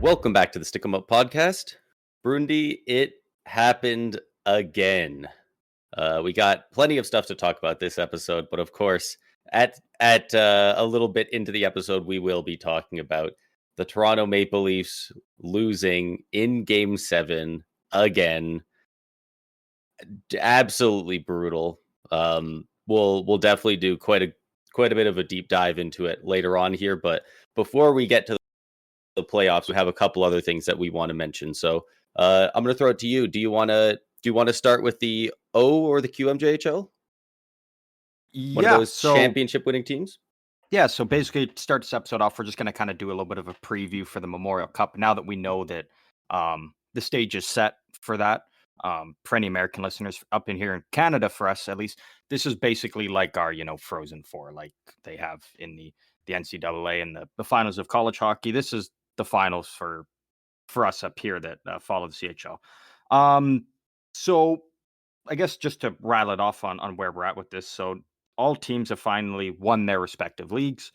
Welcome back to the Stick 'em Up podcast. Brundy, it happened again. We got plenty of stuff to talk about this episode, but of course, at a little bit into the episode, we will be talking about the Toronto Maple Leafs losing in Game 7 again. Absolutely brutal. We'll definitely do quite a bit of a deep dive into it later on here, but before we get to the playoffs, we have a couple other things that we want to mention. So I'm going to throw it to you. Do you want to start with the O or the QMJHL? One of those championship winning teams? Yeah, so basically to start this episode off, we're just going to kind of do a little bit of a preview for the Memorial Cup. Now that we know that the stage is set for that, for any American listeners up in here in Canada, for us at least, this is basically like our, Frozen Four, like they have in the NCAA and the finals of college hockey. This is the finals for us up here that follow the CHL. So I guess just to rattle it off on where we're at with this. So all teams have finally won their respective leagues.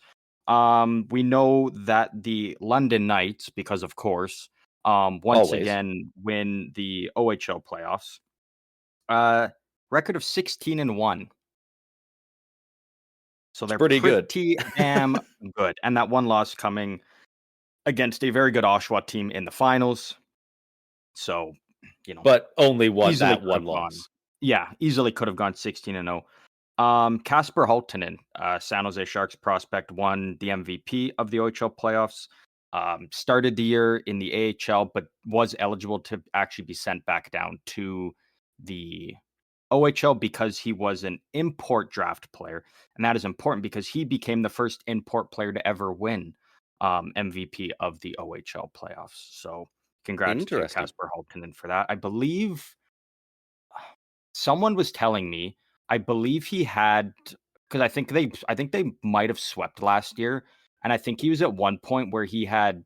We know that the London Knights, because of course, once again win the OHL playoffs. Record of 16-1. So they're pretty good. Damn good. And that one loss coming against a very good Oshawa team in the finals. So, but only won that one loss. Yeah, easily could have gone 16-0. Kasper Halttunen, San Jose Sharks prospect, won the MVP of the OHL playoffs. Started the year in the AHL, but was eligible to actually be sent back down to the OHL because he was an import draft player. And that is important because he became the first import player to ever win MVP of the OHL playoffs. So congrats to Kasper Halttunen for that. I believe someone was telling me, I believe he had, because I think they might have swept last year, and I think he was at one point where he had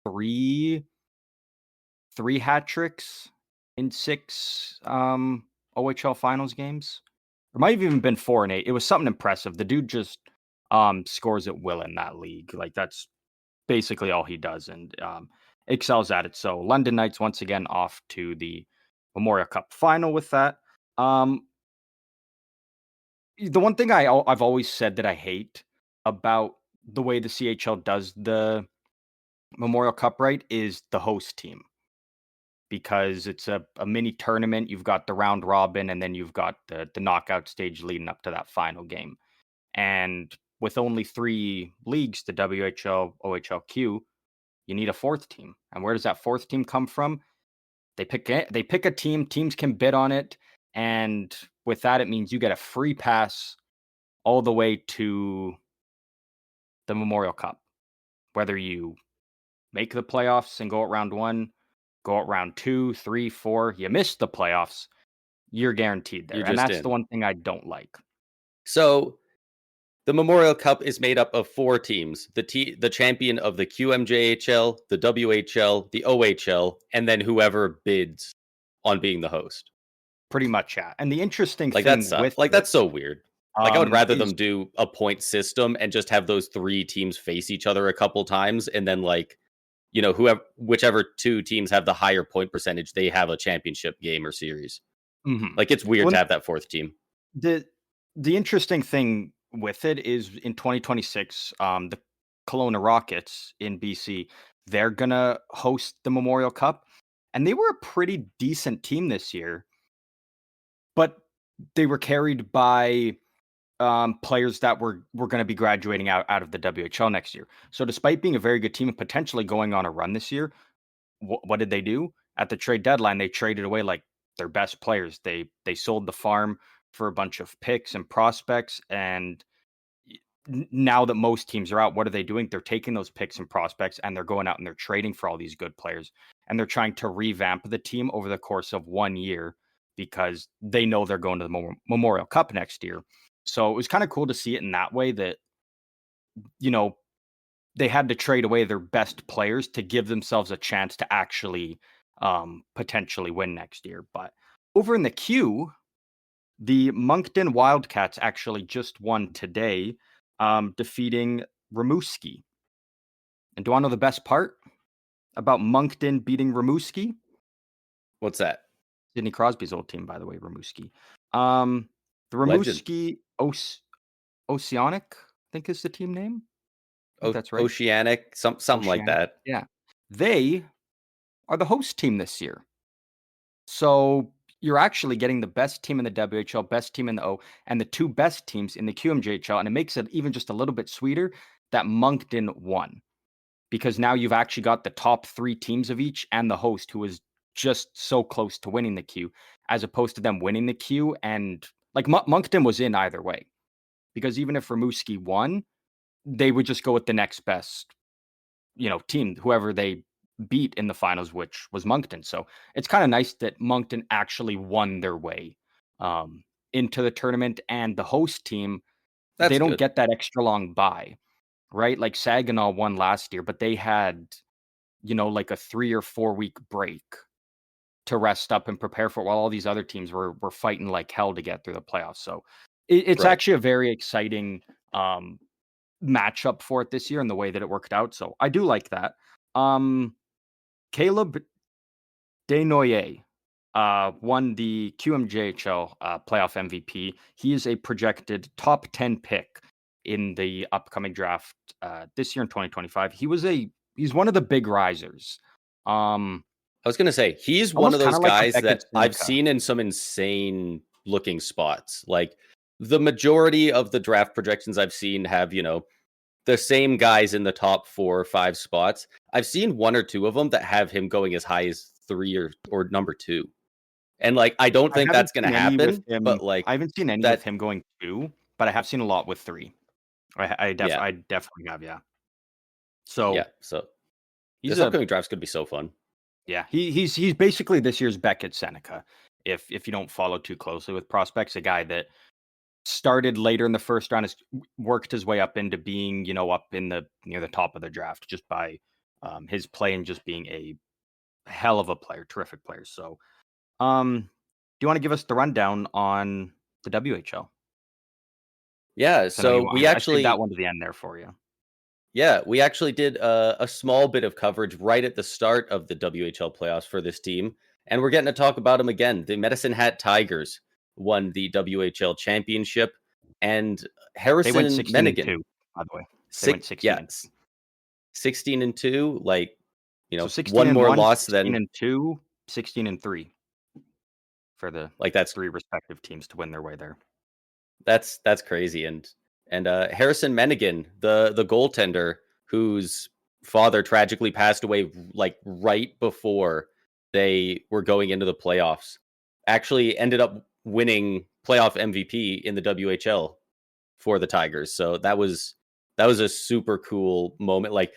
three hat tricks in 6 OHL finals games. There might have even been 4 and 8. It was something impressive. The dude just scores at will in that league. Like that's basically all he does, and excels at it. So London Knights once again off to the Memorial Cup final with that. The one thing I've always said that I hate about the way the CHL does the Memorial Cup right is the host team. Because it's a mini tournament. You've got the round robin, and then you've got the knockout stage leading up to that final game. And with only 3 leagues, the WHL, OHL, Q, you need a 4th team. And where does that 4th team come from? They pick a team. Teams can bid on it. And with that, it means you get a free pass all the way to the Memorial Cup. Whether you make the playoffs and go at round 1, go at round 2, 3, 4, you miss the playoffs, you're guaranteed there. And that's the one thing I don't like. So the Memorial Cup is made up of 4 teams: the champion of the QMJHL, the WHL, the OHL, and then whoever bids on being the host. Pretty much, yeah. And the interesting thing that's so weird. I would rather them do a point system and just have those 3 teams face each other a couple times, and then whichever 2 teams have the higher point percentage, they have a championship game or series. Mm-hmm. It's weird to have that 4th team. The interesting thing with it is in 2026, the Kelowna Rockets in BC, they're gonna host the Memorial Cup, and they were a pretty decent team this year, but they were carried by players that were going to be graduating out of the WHL next year. So despite being a very good team and potentially going on a run this year, what did they do? At the trade deadline, they traded away like their best players. They sold the farm for a bunch of picks and prospects. And now that most teams are out, what are they doing? They're taking those picks and prospects and they're going out and they're trading for all these good players. And they're trying to revamp the team over the course of 1 year because they know they're going to the Memorial Cup next year. So it was kind of cool to see it in that way that, they had to trade away their best players to give themselves a chance to actually potentially win next year. But over in the Q, the Moncton Wildcats actually just won today, defeating Rimouski. And do you want to know the best part about Moncton beating Rimouski? What's that? Sidney Crosby's old team, by the way, Rimouski. The Legend. Rimouski Oceanic, I think is the team name. I think that's right. Oceanic, something like Oceanic. that. Yeah. They are the host team this year. So you're actually getting the best team in the WHL, best team in the O, and the two best teams in the QMJHL. And it makes it even just a little bit sweeter that Moncton won, because now you've actually got the top three teams of each and the host who is just so close to winning the Q, as opposed to them winning the Q. And like Moncton was in either way, because even if Rimouski won, they would just go with the next best, team, whoever they beat in the finals, which was Moncton. So it's kind of nice that Moncton actually won their way into the tournament, and the host team, they That's don't good. get that extra long bye, right? Like Saginaw won last year, but they had, like a 3 or 4 week break to rest up and prepare for it, while all these other teams were fighting like hell to get through the playoffs. So it's Right. actually a very exciting matchup for it this year, and the way that it worked out. So I do like that. Caleb Desnoyers won the QMJHL playoff MVP. He is a projected top 10 pick in the upcoming draft this year in 2025. He's one of the big risers. I was gonna say he's one of Almost kind those of like a guys Beckett that I've Seneca. seen in some insane looking spots. Like the majority of the draft projections I've seen have, the same guys in the top 4 or 5 spots. I've seen 1 or 2 of them that have him going as high as 3 or number 2. And like I don't I think haven't that's gonna seen any with happen, him. but like I haven't seen any with that him going 2, but I have seen a lot with 3. yeah. I definitely have, yeah. Yeah. So So he's this a upcoming draft's gonna be so fun. yeah, he's basically this year's Beckett Seneca. If you don't follow too closely with prospects, a guy that started later in the first round, has worked his way up into being, up in the near the top of the draft, just by his play and just being a hell of a player, terrific player. So, do you want to give us the rundown on the WHL? Yeah, 'Cause I know you so want. I saved that one to the end there for you. we actually did a small bit of coverage right at the start of the WHL playoffs for this team, and we're getting to talk about them again. The Medicine Hat Tigers won the WHL championship, and They went Harrison 16 and Mennigan, 2, by the way. They went six, 16 yeah, and 16-2, like so 16 one and more 1, loss 16 than and 2, 16 and 3 for the like that's three respective teams to win their way there. that's crazy. And Harrison Mennigan, the goaltender whose father tragically passed away like right before they were going into the playoffs, actually ended up winning playoff MVP in the WHL for the Tigers. So that was a super cool moment. Like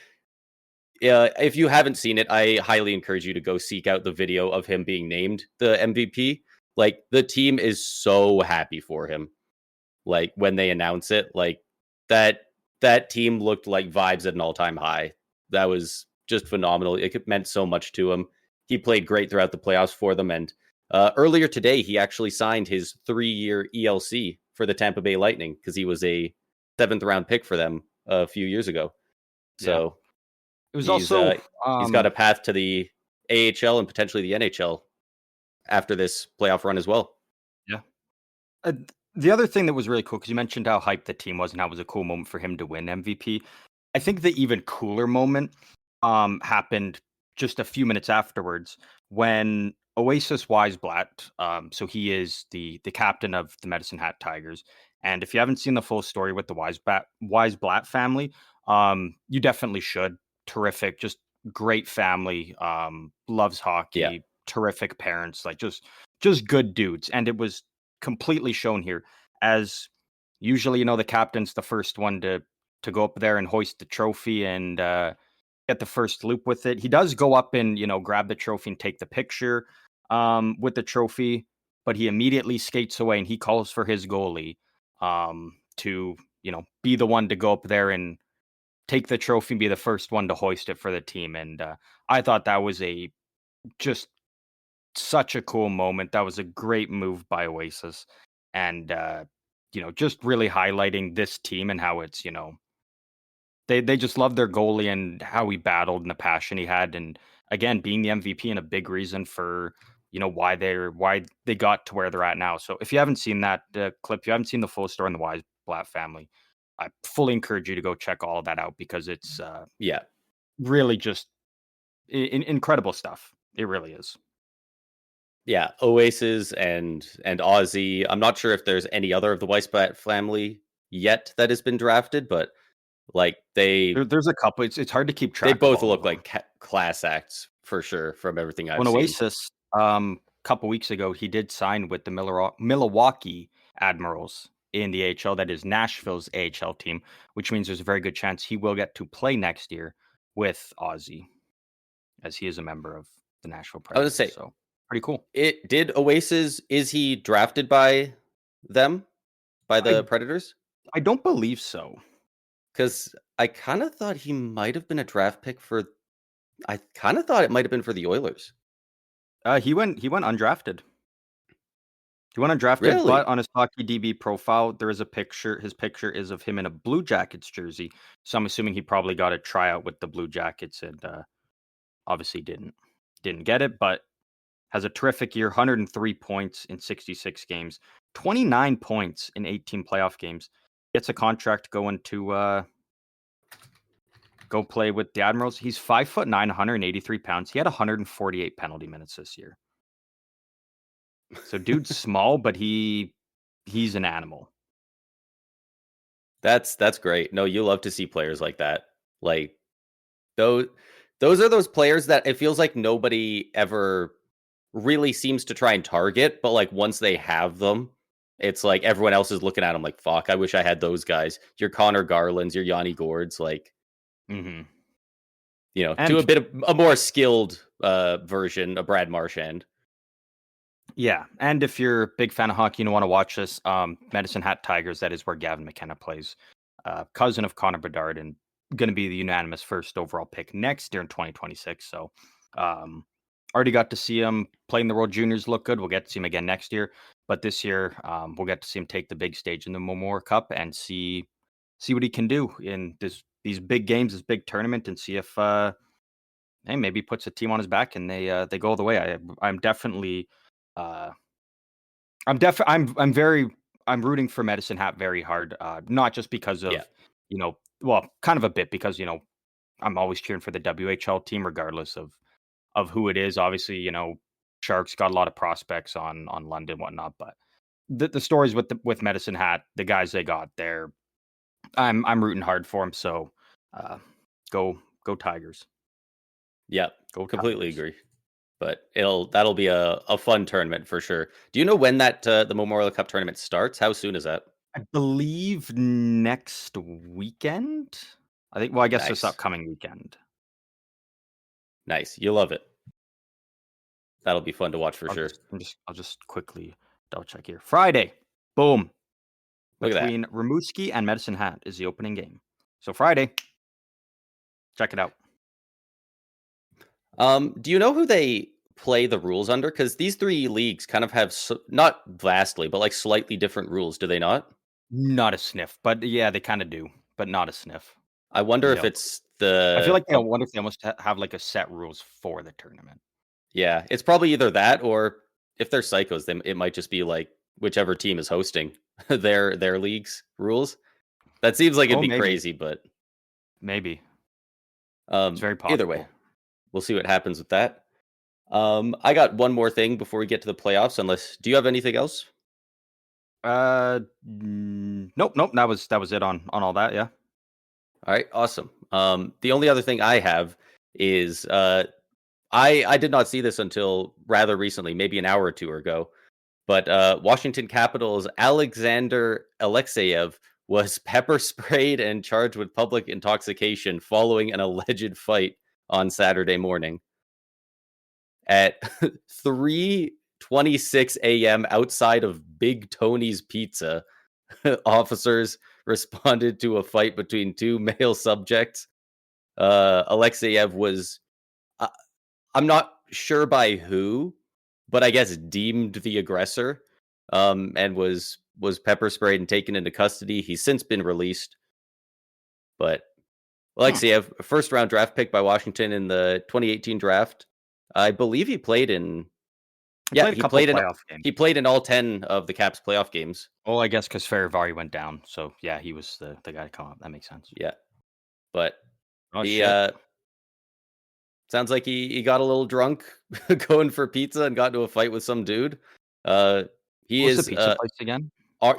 if you haven't seen it, I highly encourage you to go seek out the video of him being named the MVP. Like the team is so happy for him, like when they announce it, like that that team looked like vibes at an all-time high. That was just phenomenal. It meant so much to him. He played great throughout the playoffs for them, and earlier today he actually signed his 3-year ELC for the Tampa Bay Lightning because he was a 7th round pick for them a few years ago. Yeah. So It was he's also, uh he's got a path to the AHL and potentially the NHL after this playoff run as well. yeah. The other thing that was really cool, because you mentioned how hyped the team was and how it was a cool moment for him to win MVP. I think the even cooler moment happened just a few minutes afterwards, when Oasis Weisblatt, so he is the captain of the Medicine Hat Tigers. And if you haven't seen the full story with the Weisblatt family, you definitely should. Terrific, just great family, loves Yeah. hockey, terrific parents, like just good dudes. And it was completely shown here, as usually, the captain's the first one to go up there and hoist the trophy and get the first loop with it. He does go up and, grab the trophy and take the picture with the trophy, but he immediately skates away and he calls for his goalie to, be the one to go up there and take the trophy and be the first one to hoist it for the team. And I thought that was just such a cool moment. That was a great move by Oasis. And, just really highlighting this team and how it's, They just love their goalie and how he battled and the passion he had, and again, being the MVP and a big reason for why they got to where they're at now. So if you haven't seen that clip, if you haven't seen the full story on the Weisblatt family, I fully encourage you to go check all of that out because it's Yeah. really just incredible stuff. It really is. Yeah, Oasis and Ozzy. I'm not sure if there's any other of the Weissblatt family yet that has been drafted, but like There's a couple. It's hard to keep they track of both all of look them. like class acts for sure from everything I've When seen. Oasis, couple weeks ago, he did sign with the Milwaukee Admirals in the AHL. That is Nashville's AHL team, which means there's a very good chance he will get to play next year with Ozzy, as he is a member of the Nashville I was gonna Predators. say, So pretty cool. it did Oasis. Is he drafted by them, by the I Predators? I don't believe so. Because I kind of thought he might have been a draft pick for. I kind of thought it might have been for the Oilers. He went undrafted. He went undrafted, but Really? on his Hockey DB profile, there is a picture. His picture is of him in a Blue Jackets jersey. So I'm assuming he probably got a tryout with the Blue Jackets and obviously didn't get it, but has a terrific year. 103 points in 66 games, 29 points in 18 playoff games. Gets a contract going to go play with the Admirals. He's 5'9", 183 pounds. He had 148 penalty minutes this year. So dude's small, but he's an animal. That's great. No, you love to see players like that. Like those those are those players that it feels like nobody ever really seems to try and target, but like once they have them, it's like everyone else is looking at them like, "Fuck, I wish I had those guys." Your Connor Garlands, your Yanni Gourds, like, Hmm. to a And bit of a more skilled version of Brad Marchand. yeah, and if you're a big fan of hockey and want to watch this, Medicine Hat Tigers, that is where Gavin McKenna plays. Cousin of Connor Bedard and going to be the unanimous first overall pick next year in 2026. So um, already got to see him playing the World Juniors look good. We'll get to see him again next year. But this year, we'll get to see him take the big stage in the Memorial Cup and see what he can do in these big games, this big tournament, and see if hey, maybe he puts a team on his back and they go all the way. I'm definitely uh, I'm rooting for Medicine Hat very hard. Not just because Yeah. of, well, kind of a bit because, I'm always cheering for the WHL team regardless of who it is. Obviously, Sharks got a lot of prospects on London, whatnot, but the stories with Medicine Hat, the guys they got there, I'm rooting hard for them. So uh, go Tigers. Yeah, Go completely Tigers. agree. But that'll be a fun tournament for sure. Do you know when that the Memorial Cup tournament starts? How soon is that? I believe next weekend. I think well, I guess this Nice. upcoming weekend. Nice. You love it. That'll be fun to watch for I'll sure. just quickly double check here. Friday, boom, Look at that. between Rimouski and Medicine Hat is the opening game. So Friday, check it out. Do you know who they play the rules under? Because these three leagues kind of have not vastly, but like slightly different rules. Do they not? Not a sniff, but yeah, they kind of do, but not a sniff. I wonder if Yep. it's I feel the like I wonder if they almost have like a set rules for the tournament. yeah. It's probably either that or if they're psychos, then it might just be like whichever team is hosting their league's rules. That seems like it'd Oh, be maybe, crazy, but maybe it's very either way, possible. we'll see what happens with that. I got one more thing before we get to the playoffs. Unless, do you have anything else? Nope. That was it on all that. Yeah. All right, awesome. The only other thing I have is I did not see this until rather recently, maybe an hour or two ago. But Washington Capitals Alexander Alexeyev was pepper sprayed and charged with public intoxication following an alleged fight on Saturday morning at 3:26 a.m. outside of Big Tony's Pizza. Officers responded to a fight between two male subjects. Alexeyev was, uh, I'm not sure by who, but I guess deemed the aggressor, and was pepper sprayed and taken into custody. He's since been released, but Alexiev, a first-round draft pick by Washington in the 2018 draft. I believe he played in. Played a couple of playoff games. He played in all 10 of the Caps playoff games. Well, I guess because Farivari went down, so yeah, he was the guy to come up. That makes sense. Yeah, but he shit. sounds like he got a little drunk going for pizza and got into a fight with some dude. He What's is the pizza place again?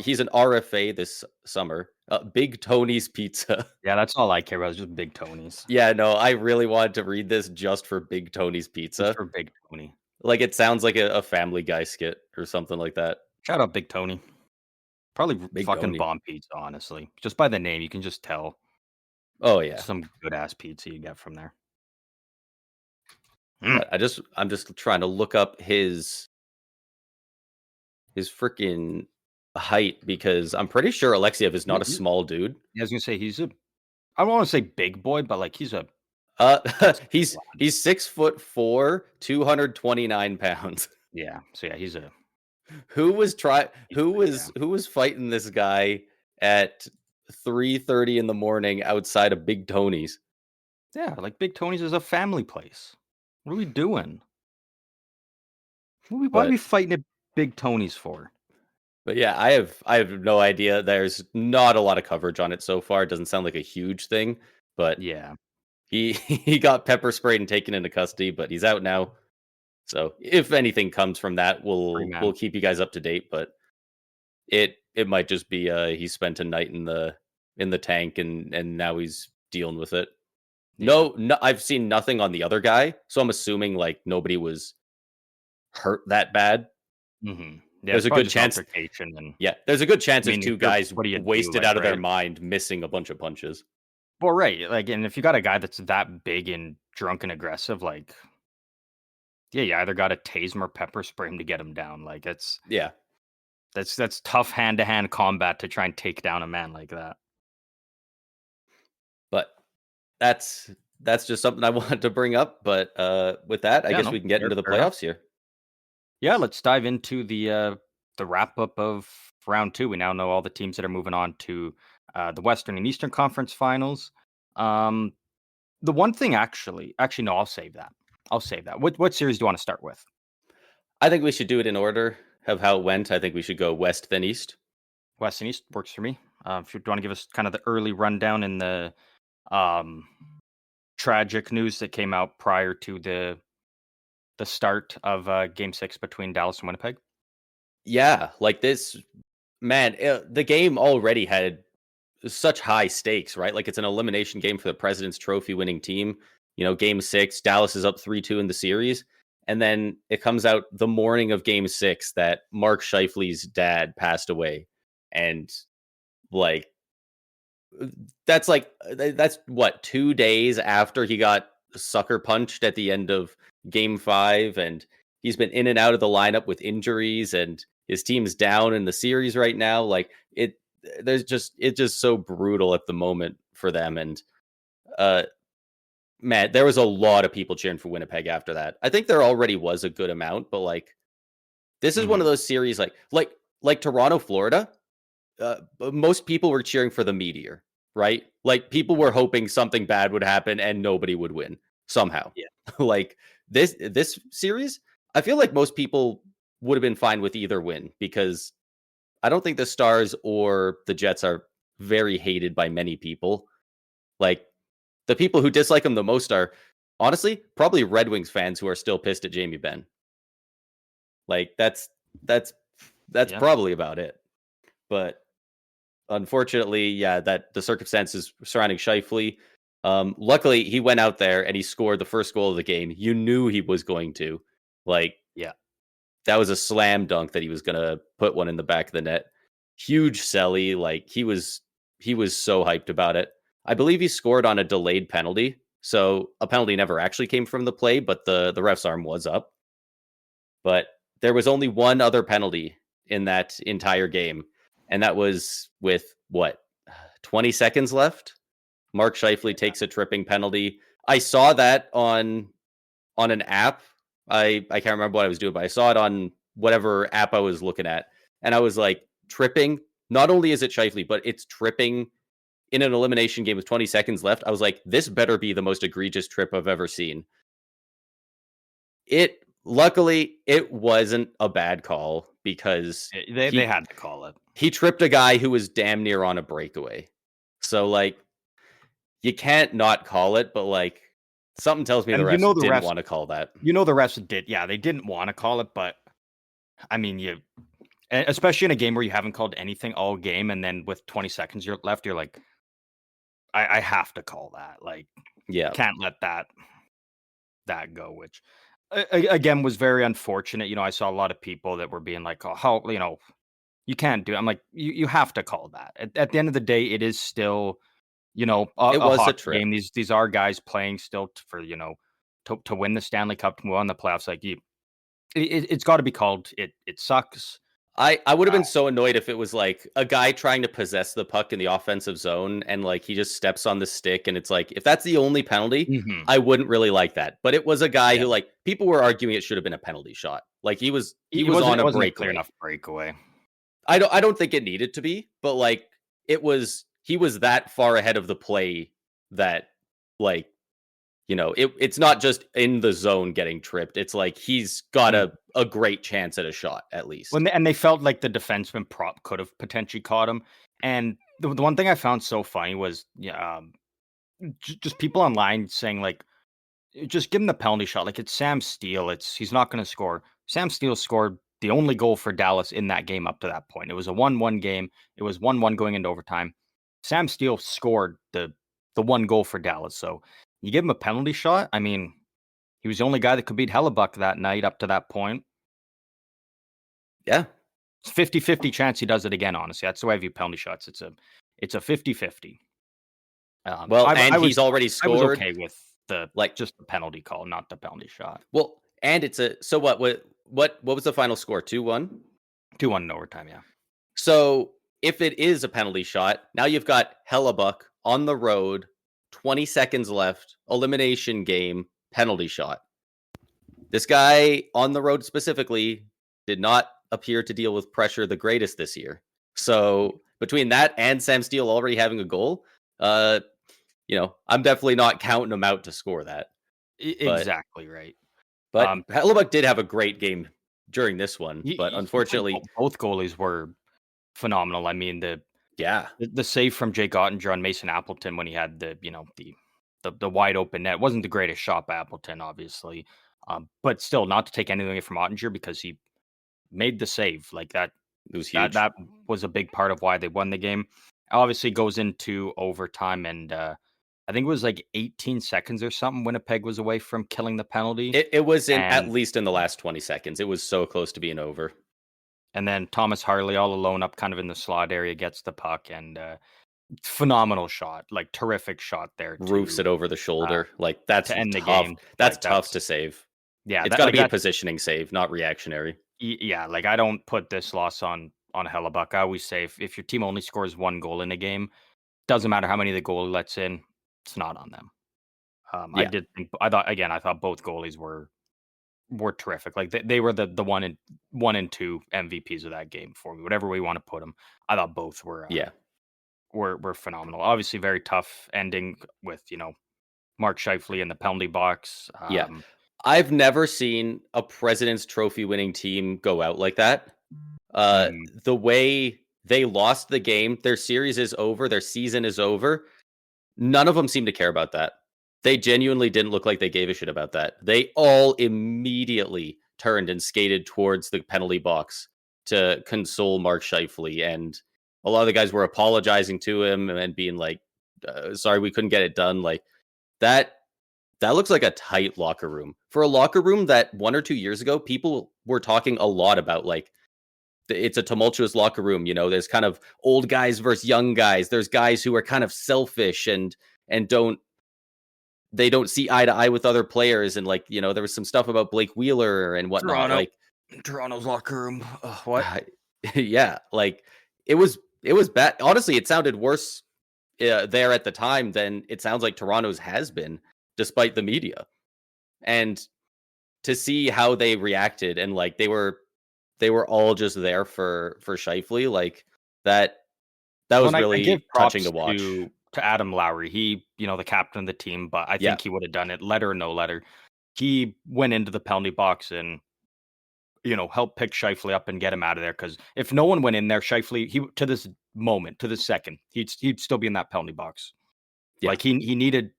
He's an RFA this summer. Big Tony's Pizza. Yeah, that's all I care about is just Big Tony's. Yeah, no, I really wanted to read this just for Big Tony's Pizza. Just for Big Tony. Like, it sounds like a Family Guy skit or something like that. Shout out Big Tony. Probably Big fucking Tony. bomb pizza, honestly. Just by the name, you can just tell. Oh yeah, some good ass pizza you get from there. I'm just trying to look up his freaking height because I'm pretty sure Alexiev is not a small dude. Yeah, I was gonna say I don't want to say big boy, but like he's a. He's 6'4", 229 pounds. Yeah, so yeah, he's a. Who was fighting this guy at 3:30 in the morning outside of Big Tony's? Yeah, like Big Tony's is a family place. What are we doing? Why are we fighting at Big Tony's for? But yeah, I have no idea. There's not a lot of coverage on it so far. It doesn't sound like a huge thing, but yeah, he got pepper sprayed and taken into custody, but he's out now. So if anything comes from that, we'll keep you guys up to date. But it might just be he spent a night in the tank and now he's dealing with it. Yeah. No, I've seen nothing on the other guy, so I'm assuming like nobody was hurt that bad. Mm-hmm. Yeah, there's a good chance. There's a good chance of two guys wasted out of their mind, missing a bunch of punches. Well, right, like, and if you got a guy that's that big and drunk and aggressive, like, yeah, you either got to tase him or pepper spray him to get him down. Like, that's tough hand-to-hand combat to try and take down a man like that. But that's just something I wanted to bring up. But with that, I guess we can get into the playoffs here. Yeah, let's dive into the wrap up of round 2. We now know all the teams that are moving on to the Western and Eastern Conference Finals. The one thing, actually, no, I'll save that. What series do you want to start with? I think we should do it in order of how it went. I think we should go West then East. West and East works for me. If you want to give us kind of the early rundown in the tragic news that came out prior to the start of Game 6 between Dallas and Winnipeg. Yeah, like this, man, the game already had such high stakes, right? Like it's an elimination game for the President's Trophy winning team. You know, Game 6, Dallas is up 3-2 in the series. And then it comes out the morning of Game 6 that Mark Scheifele's dad passed away. And like, that's what, 2 days after he got sucker punched at the end of Game 5, and he's been in and out of the lineup with injuries, and his team's down in the series right now. Like it's just so brutal at the moment for them. And man, there was a lot of people cheering for Winnipeg after that. I think there already was a good amount, but like this is one of those series like Toronto, Florida. Most people were cheering for the Meteor, right? Like people were hoping something bad would happen and nobody would win somehow. Yeah. Like this series, I feel like most people would have been fine with either win because I don't think the Stars or the Jets are very hated by many people. Like the people who dislike them the most are honestly probably Red Wings fans who are still pissed at Jamie Benn. Like that's probably about it. But unfortunately, yeah, that the circumstances surrounding Scheifele. Luckily, he went out there and he scored the first goal of the game. You knew he was going to. Like, yeah, that was a slam dunk that he was going to put one in the back of the net. Huge celly. Like, he was so hyped about it. I believe he scored on a delayed penalty. So a penalty never actually came from the play, but the ref's arm was up. But there was only one other penalty in that entire game. And that was with 20 seconds left. Mark Scheifele takes a tripping penalty. I saw that on an app. I can't remember what I was doing, but I saw it on whatever app I was looking at. And I was like, tripping. Not only is it Scheifele, but it's tripping in an elimination game with 20 seconds left, I was like, this better be the most egregious trip I've ever seen. Luckily, it wasn't a bad call because they had to call it. He tripped a guy who was damn near on a breakaway. So, like, you can't not call it, but, like, something tells me the refs didn't want to call that. The refs did. Yeah, they didn't want to call it, but, I mean, especially in a game where you haven't called anything all game, and then with 20 seconds left, you're like, I have to call that. Like, yeah, can't let that go, which, again, was very unfortunate. I saw a lot of people that were being like, oh, how, you can't do it. I'm like, you have to call that. At the end of the day, it is still, it was a trip game. These are guys playing still for, to win the Stanley Cup, to move on the playoffs. Like, it's got to be called. It sucks. I would have been so annoyed if it was like a guy trying to possess the puck in the offensive zone and like he just steps on the stick, and it's like, if that's the only penalty, I wouldn't really like that. But it was a guy who, like, people were arguing it should have been a penalty shot. Like, he was on a breakaway. Clear enough breakaway. I don't think it needed to be, but like he was that far ahead of the play that, like, it's not just in the zone getting tripped. It's like he's got a great chance at a shot, at least. And they felt like the defenseman prop could have potentially caught him. And the one thing I found so funny was just people online saying, like, just give him the penalty shot. Like, it's Sam Steele. He's not going to score. Sam Steele scored the only goal for Dallas in that game up to that point. It was a 1-1 game. It was 1-1 going into overtime. Sam Steele scored the one goal for Dallas. So you give him a penalty shot. I mean, he was the only guy that could beat Hellebuck that night up to that point. Yeah. It's 50-50 chance he does it again, honestly. That's the way I view penalty shots. It's a 50-50. He's already scored. I was okay with just the penalty call, not the penalty shot. Well, and so what was the final score? 2-1? 2-1 in overtime, yeah. So if it is a penalty shot, now you've got Hellebuck on the road, 20 seconds left, elimination game, penalty shot. This guy on the road specifically did not appear to deal with pressure the greatest this year. So between that and Sam Steele already having a goal, I'm definitely not counting him out to score that. Exactly right. But Hellebuck did have a great game during this one, but unfortunately, both goalies were phenomenal. I mean, the save from Jake Ottinger on Mason Appleton when he had the wide open net wasn't the greatest shot by Appleton, obviously, but still, not to take anything away from Ottinger because he made the save. Like, that, it was huge. That was a big part of why they won the game. Obviously, goes into overtime, and I think it was like 18 seconds or something. Winnipeg was away from killing the penalty. It was at least in the last 20 seconds. It was so close to being over. And then Thomas Harley, all alone up kind of in the slot area, gets the puck, and phenomenal shot, like terrific shot there. Roofs it over the shoulder. Like, that's to end the game. That's tough to save. Yeah, it's got to be a positioning save, not reactionary. Yeah, like, I don't put this loss on Hellebuck. I always say if your team only scores one goal in a game, doesn't matter how many the goalie lets in, it's not on them. I thought both goalies were terrific. Like, they were the 1 and 2 MVPs of that game for me. Whatever we want to put them, I thought both were were phenomenal. Obviously, very tough ending with Mark Scheifele in the penalty box. I've never seen a President's Trophy winning team go out like that. The way they lost the game, their series is over, their season is over. None of them seem to care about that. They genuinely didn't look like they gave a shit about that. They all immediately turned and skated towards the penalty box to console Mark Scheifele. And a lot of the guys were apologizing to him and being like, sorry, we couldn't get it done. Like, that looks like a tight locker room. For a locker room that 1 or 2 years ago, people were talking a lot about, like, it's a tumultuous locker room. There's kind of old guys versus young guys. There's guys who are kind of selfish and don't see eye to eye with other players. And, like, there was some stuff about Blake Wheeler and whatnot. Toronto's locker room. What? Yeah. Like, it was bad. Honestly, it sounded worse there at the time than it sounds like Toronto's has been, despite the media. And to see how they reacted, and, like, they were all just there for Scheifele, like, that was really touching to watch. to Adam Lowry. He, the captain of the team, but I Yeah. think he would have done it, letter or no letter. He went into the penalty box and helped pick Scheifele up and get him out of there. Because if no one went in there, Scheifele, to this moment, to this second, he'd still be in that penalty box. Yeah. Like he needed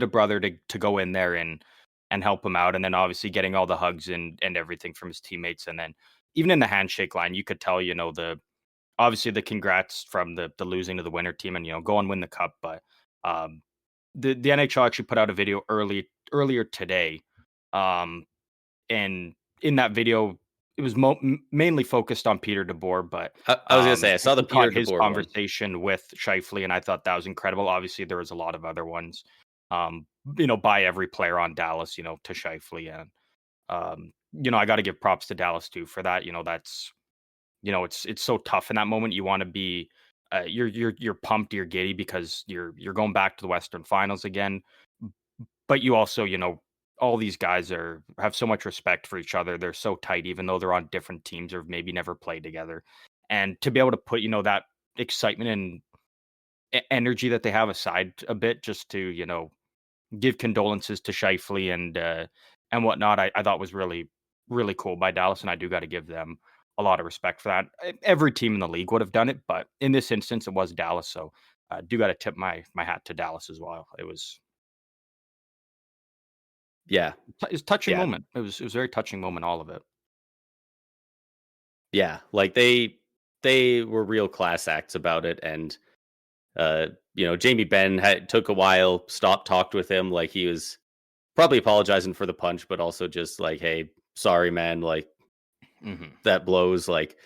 a brother to go in there and help him out, and then obviously getting all the hugs and everything from his teammates, and then even in the handshake line, you could tell obviously the congrats from the losing to the winner team and go and win the cup, but the NHL actually put out a video earlier today, and in that video it was mainly focused on Peter DeBoer, but I was gonna say I saw the he Peter caught his DeBoer conversation with Scheifele, and I thought that was incredible. Obviously, there was a lot of other ones, by every player on Dallas, to Scheifele, and I got to give props to Dallas too for that. That's it's so tough in that moment. You want to be, you're pumped, you're giddy because you're going back to the Western Finals again, but you also all these guys have so much respect for each other. They're so tight, even though they're on different teams or maybe never played together. And to be able to put, that excitement and energy that they have aside a bit, just to, give condolences to Scheifele and whatnot, I thought was really, really cool by Dallas. And I do got to give them a lot of respect for that. Every team in the league would have done it, but in this instance, it was Dallas. So I do got to tip my hat to Dallas as well. It was, it's a touching moment. It was a very touching moment, all of it. Yeah, like they were real class acts about it, and Jamie Benn took a while, talked with him, like he was probably apologizing for the punch, but also just like, hey, sorry, man, like that blows. Like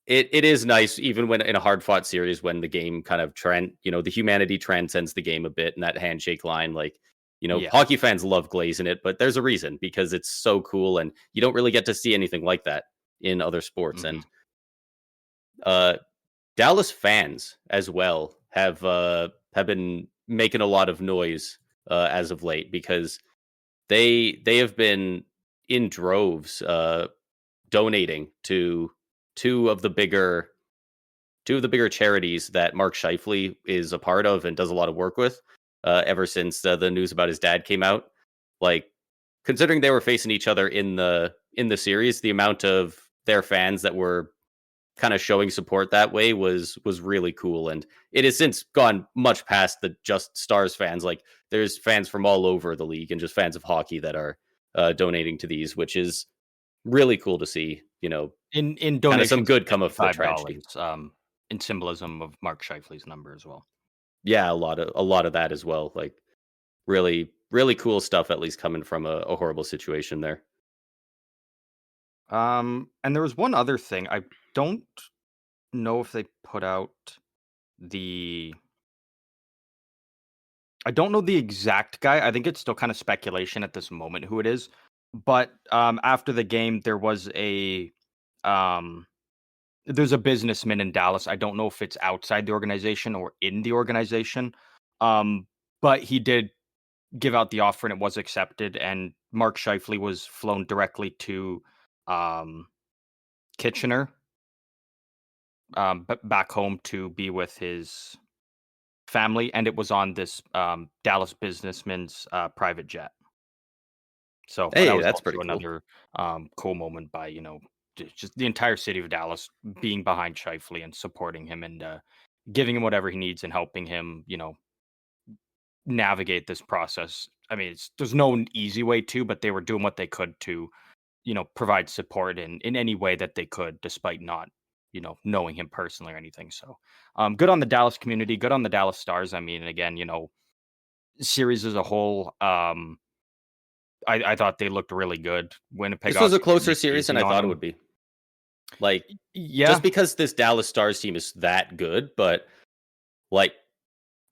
it is nice, even when in a hard fought series, when the game kind of the humanity transcends the game a bit, and that handshake line, like. Hockey fans love glazing it, but there's a reason, because it's so cool, and you don't really get to see anything like that in other sports. And Dallas fans as well have been making a lot of noise as of late, because they have been in droves donating to two of the bigger charities that Mark Scheifele is a part of and does a lot of work with. Ever since the news about his dad came out, like considering they were facing each other in the series, the amount of their fans that were kind of showing support that way was really cool. And it has since gone much past the just Stars fans. Like there's fans from all over the league and just fans of hockey that are donating to these, which is really cool to see. In kind donations, of some good come of the tragedy. In symbolism of Mark Scheifele's number as well. Yeah, a lot of that as well. Like really, really cool stuff, at least coming from a horrible situation there. And there was one other thing. I don't know if they put out I don't know the exact guy. I think it's still kind of speculation at this moment who it is. But after the game, there's a businessman in Dallas. I don't know if it's outside the organization or in the organization. But he did give out the offer and it was accepted. And Mark Scheifele was flown directly to Kitchener, back home to be with his family. And it was on this Dallas businessman's private jet. So hey, that was that's pretty cool. Another cool moment by, just the entire city of Dallas being behind Scheifele and supporting him and giving him whatever he needs and helping him, navigate this process. I mean, there's no easy way to, but they were doing what they could to, provide support in any way that they could, despite not, knowing him personally or anything. So good on the Dallas community, good on the Dallas Stars. I mean, again, series as a whole, I thought they looked really good. Winnipeg. This was a closer series than I thought it would be. Like, just because this Dallas Stars team is that good, but like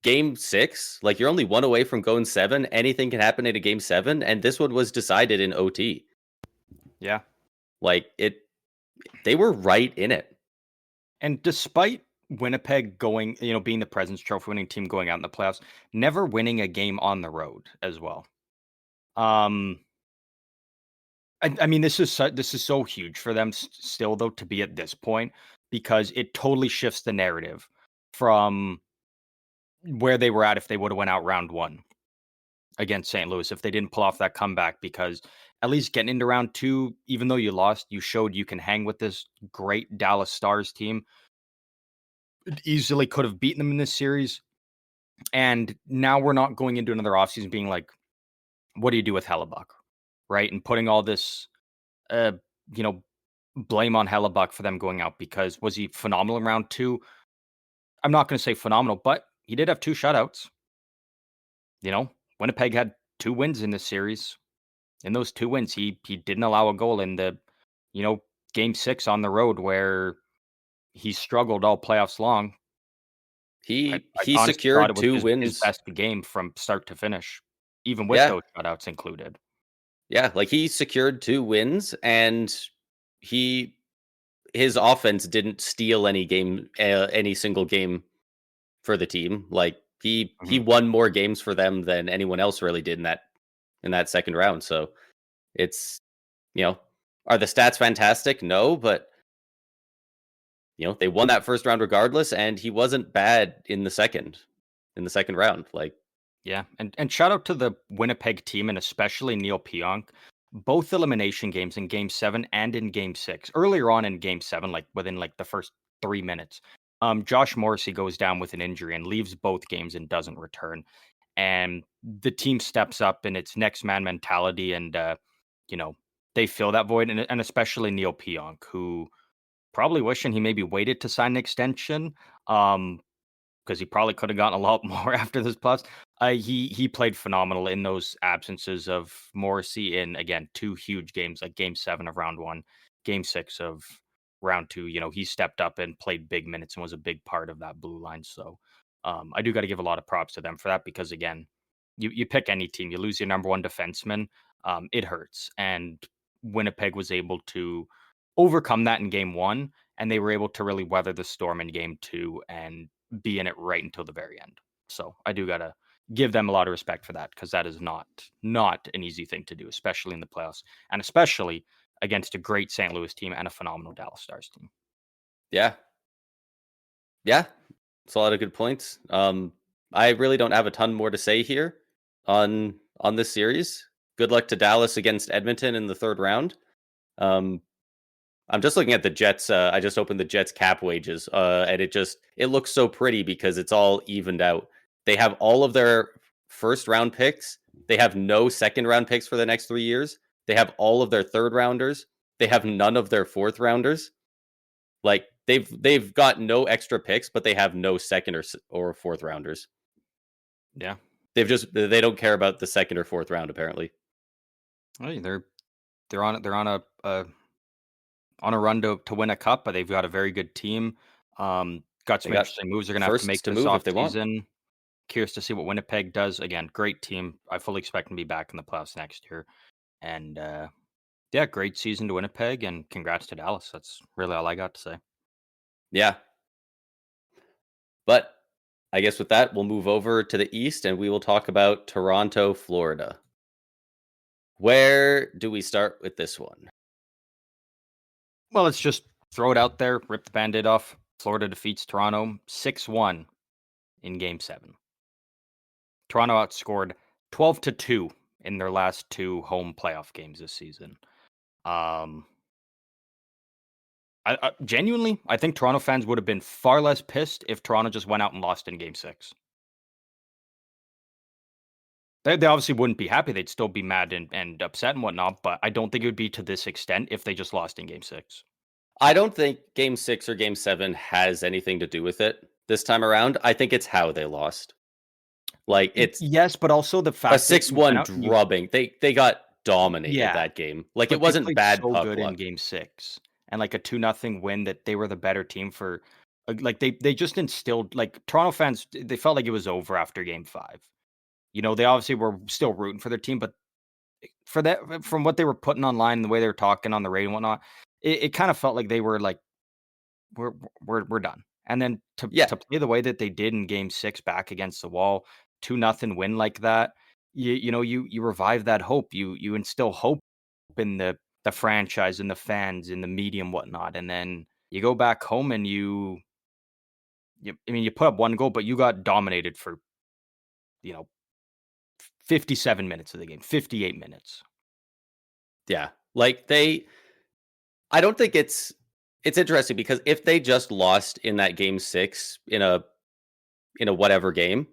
game 6, like you're only one away from going 7. Anything can happen in a game 7, and this one was decided in OT. Yeah, like they were right in it. And despite Winnipeg going, being the President's Trophy winning team going out in the playoffs, never winning a game on the road as well. I mean, this is so huge for them still, though, to be at this point, because it totally shifts the narrative from where they were at if they would have went out round one against St. Louis, if they didn't pull off that comeback, because at least getting into round two, even though you lost, you showed you can hang with this great Dallas Stars team. It easily could have beaten them in this series. And now we're not going into another offseason being like, what do you do with Hellebuck? Right. And putting all this, uh, you know, blame on Hellebuck for them going out, because was he phenomenal in round two? I'm not going to say phenomenal, but he did have two shutouts. Winnipeg had 2 wins in this series. In those 2 wins, he didn't allow a goal in the, you know, game 6 on the road where he struggled all playoffs long. I He honestly thought secured it was two his wins. best game from start to finish, even with Yeah, those shutouts included. yeah, like he secured 2 wins, and he his offense didn't steal any single game for the team. Like he Mhm. won more games for them than anyone else really did in that second round. So it's you know, are the stats fantastic? No, but they won that first round regardless, and he wasn't bad in the second round. Like, Yeah, and shout out to the Winnipeg team and especially Neil Pionk. Both elimination games in Game 7 and in Game 6. Earlier on in Game 7, like within like the first 3 minutes, Josh Morrissey goes down with an injury and leaves both games and doesn't return. And the team steps up in its next man mentality, and you know they fill that void, and especially Neil Pionk, who probably wishing he maybe waited to sign an extension. Um, because he probably could have gotten a lot more after this plus. He played phenomenal in those absences of Morrissey in, again, 2 huge games, like Game 7 of round 1, Game 6 of round 2. He stepped up and played big minutes and was a big part of that blue line. So I do got to give a lot of props to them for that, because again, you pick any team, you lose your number one defenseman, it hurts. And Winnipeg was able to overcome that in Game 1, and they were able to really weather the storm in Game 2 and be in it right until the very end. So I do gotta give them a lot of respect for that, because that is not an easy thing to do, especially in the playoffs, and especially against a great St. Louis team and a phenomenal Dallas Stars team. yeah, yeah, it's a lot of good points. I really don't have a ton more to say here on this series. Good luck to Dallas against Edmonton in the third round. Um, I'm just looking at the Jets. I just opened the Jets cap wages, and it looks so pretty because it's all evened out. They have all of their first round picks. They have no second round picks for the next 3 years. They have all of their third rounders. They have none of their fourth rounders. Like they've got no extra picks, but they have no second or fourth rounders. Yeah, They don't care about the second or fourth round apparently. hey, they're on a run to win a cup, but they've got a very good team. Got They some got interesting moves they're gonna have to firsts make to this move if they want. offseason. Curious to see what Winnipeg does. Again, great team. I fully expect them to be back in the playoffs next year. And yeah, great season to Winnipeg, and congrats to Dallas. That's really all I got to say. Yeah, but I guess with that, we'll move over to the East and we will talk about Toronto, Florida. Where do we start with this one? Well, let's just throw it out there, rip the band-aid off. Florida defeats Toronto 6-1 in Game 7. Toronto outscored 12-2 in their last 2 home playoff games this season. Um, I genuinely, I think Toronto fans would have been far less pissed if Toronto just went out and lost in Game 6. They obviously wouldn't be happy. They'd still be mad and upset and whatnot, but I don't think it would be to this extent if they just lost in Game 6. I don't think game 6 or game 7 has anything to do with it this time around. I think it's how they lost. Like it's Yes, but also the a fact that you went 6-1 out and you drubbing. They got dominated yeah, that game. Like it but they wasn't played bad so puck good in luck. Game 6, and, like, a 2-0 win that they were the better team for like, they just instilled like, Toronto fans, they felt like it was over after Game 5. They obviously were still rooting for their team, but for that from what they were putting online and the way they were talking on the radio and whatnot, it kind of felt like they were like, "We're done." And then Yeah. to play the way that they did in Game 6 back against the wall, 2-0 win like that, you revive that hope. You instill hope in the franchise and the fans and the media and whatnot, and then you go back home and you put up 1 goal, but you got dominated for 57 minutes of the game, 58 minutes. Yeah. Like I don't think it's interesting because if they just lost in that game 6 in a whatever game,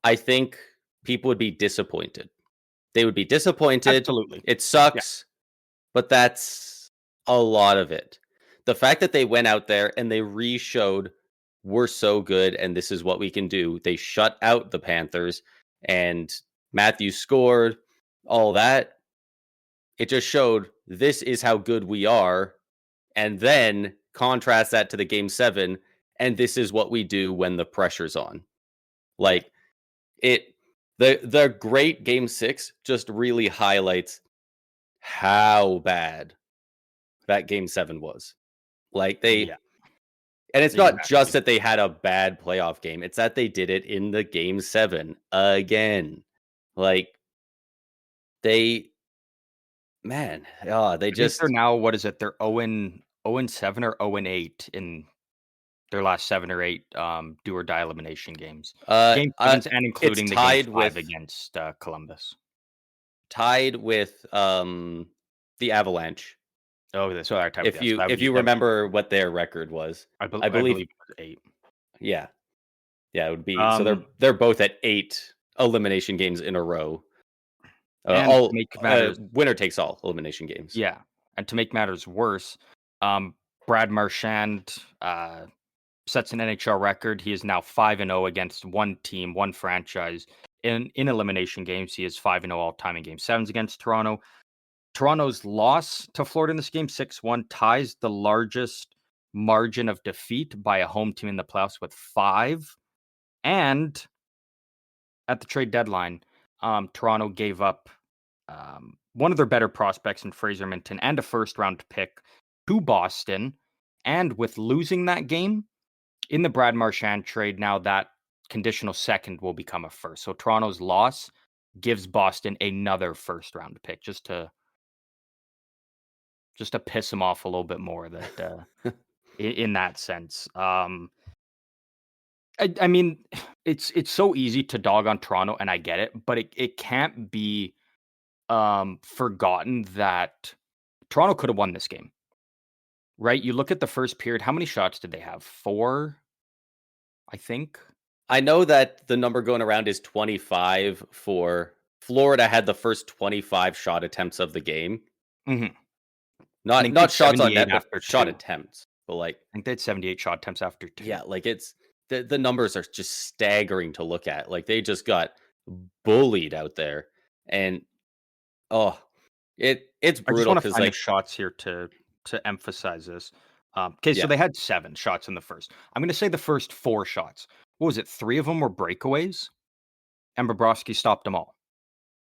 I think people would be disappointed. They would be disappointed. Absolutely. It Yeah. sucks, but that's a lot of it. The fact that they went out there and they re-showed we're so good and this is what we can do. They shut out the Panthers and Matthews scored, all that. It just showed this is how good we are. And then contrast that to the game 7 and this is what we do when the pressure's on. Like the great game 6 just really highlights how bad that game 7 was. Like Yeah. and it's not Exactly. just that they had a bad playoff game, it's that they did it in the game 7 again. Like they man, they I think they're just now, what is it? They're 0-7 or 0-8 in their last 7 or 8 do or die elimination games. uh, Game uh 7s and it's including the game 5 against Columbus. tied with the Avalanche. Oh, that's what our type. Yes, that would If be you remember what their record was. I I believe believe it was 8. yeah. Yeah, it would be so Um, they're both at 8 elimination games in a row. and to All make matters winner takes all elimination games. Yeah, and to make matters worse, Brad Marchand, sets an NHL record. He is now 5-0 against one team, one franchise in elimination games. He is 5-0 all time in game 7s against Toronto. Toronto's loss to Florida in this game, 6-1, ties the largest margin of defeat by a home team in the playoffs with 5. And at the trade deadline, Toronto gave up one of their better prospects in Fraser Minton and a first round pick to Boston. And with losing that game in the Brad Marchand trade, now that conditional second will become a first. So Toronto's loss gives Boston another first round pick just to piss them off a little bit more that in that sense. I mean, it's so easy to dog on Toronto, and I get it, but it can't be forgotten that Toronto could have won this game, right? You look at the first period. How many shots did they have? 4, I think. I know that the number going around is 25 for Florida had the first 25 shot attempts of the game. Mhm. I Not think they had shots on 78 net, but after shot 2. attempts. But like I think they had 78 shot attempts after 2. yeah, like it's the numbers are just staggering to look at. Like they just got bullied out there. And oh, it's I just brutal want to because find the like shots here to emphasize this. Okay, so yeah, they had 7 shots in the first. I'm going to say the first 4 shots. What was it? 3 of them were breakaways, and Bobrovsky stopped them all.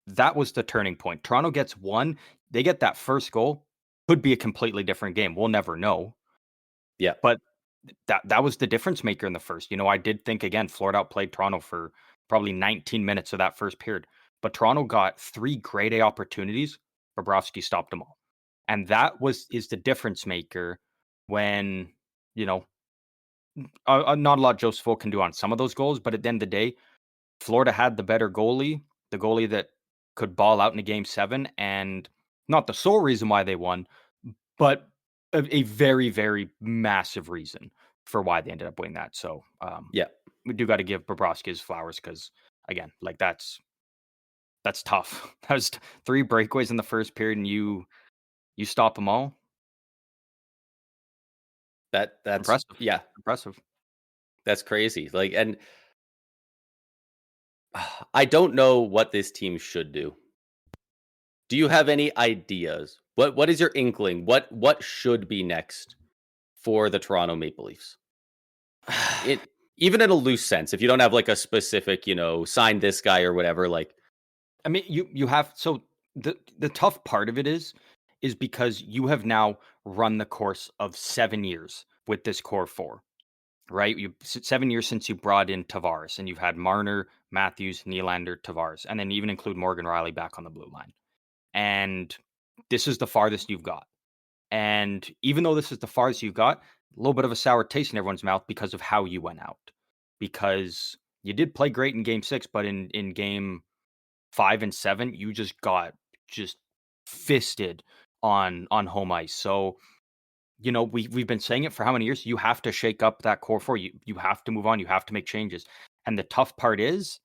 That was the turning point. Toronto gets 1. They get that first goal. Could be a completely different game. We'll never know. yeah. But that was the difference maker in the first. I did think again, Florida outplayed Toronto for probably 19 minutes of that first period. But Toronto got 3 grade A opportunities. Bobrovsky stopped them all. And that is the difference maker when, you know, not a lot Joseph Folk can do on some of those goals, but at the end of the day, Florida had the better goalie, the goalie that could ball out in a game 7, and not the sole reason why they won, but a very, very massive reason for why they ended up winning that. So Yeah. we do got to give Bobrovsky his flowers because, again, like that's tough. That was 3 breakaways in the first period, and you stop them all. That's Impressive, yeah, impressive. that's crazy. Like and I don't know what this team should do. Do you have any ideas? What is your inkling? What should be next for the Toronto Maple Leafs? It even in a loose sense, if you don't have like a specific, sign this guy or whatever, like I mean, you have so the tough part of it is because you have now run the course of 7 years with this core 4, right? 7 years since you brought in Tavares, and you've had Marner, Matthews, Nylander, Tavares, and then even include Morgan Riley back on the blue line. And this is the farthest you've got. And even though this is the farthest you've got, a little bit of a sour taste in everyone's mouth because of how you went out. Because You did play great in game 6, but in game 5 and 7, you just got just fisted on home ice. So, we've been saying it for how many years? You have to shake up that core four. You have to move on. You have to make changes. And the tough part is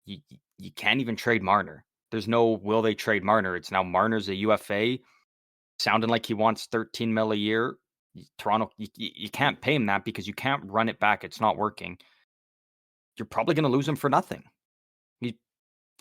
you can't even trade Marner. There's no will they trade Marner. It's now Marner's a UFA, sounding like he wants 13 mil a year. Toronto, you can't pay him that because you can't run it back. It's not working. You're probably going to lose him for nothing.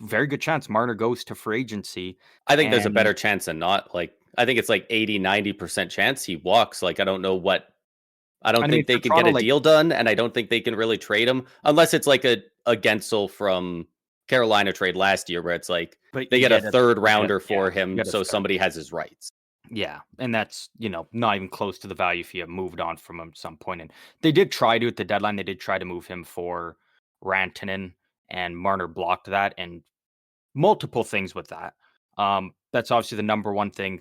Very good chance Marner goes to free agency. I think there's a better chance than not. Like, I think it's like 80-90% chance he walks. Like, I don't think they can get a deal done, and I don't think they can really trade him unless it's like a Gensel from Carolina trade last year where it's like they get a third rounder for him so somebody has his rights. Yeah, and that's, not even close to the value if you have moved on from him at some point. And they did try to at the deadline. They did try to move him for Rantanen, and Marner blocked that, and multiple things with that. That's obviously the number one thing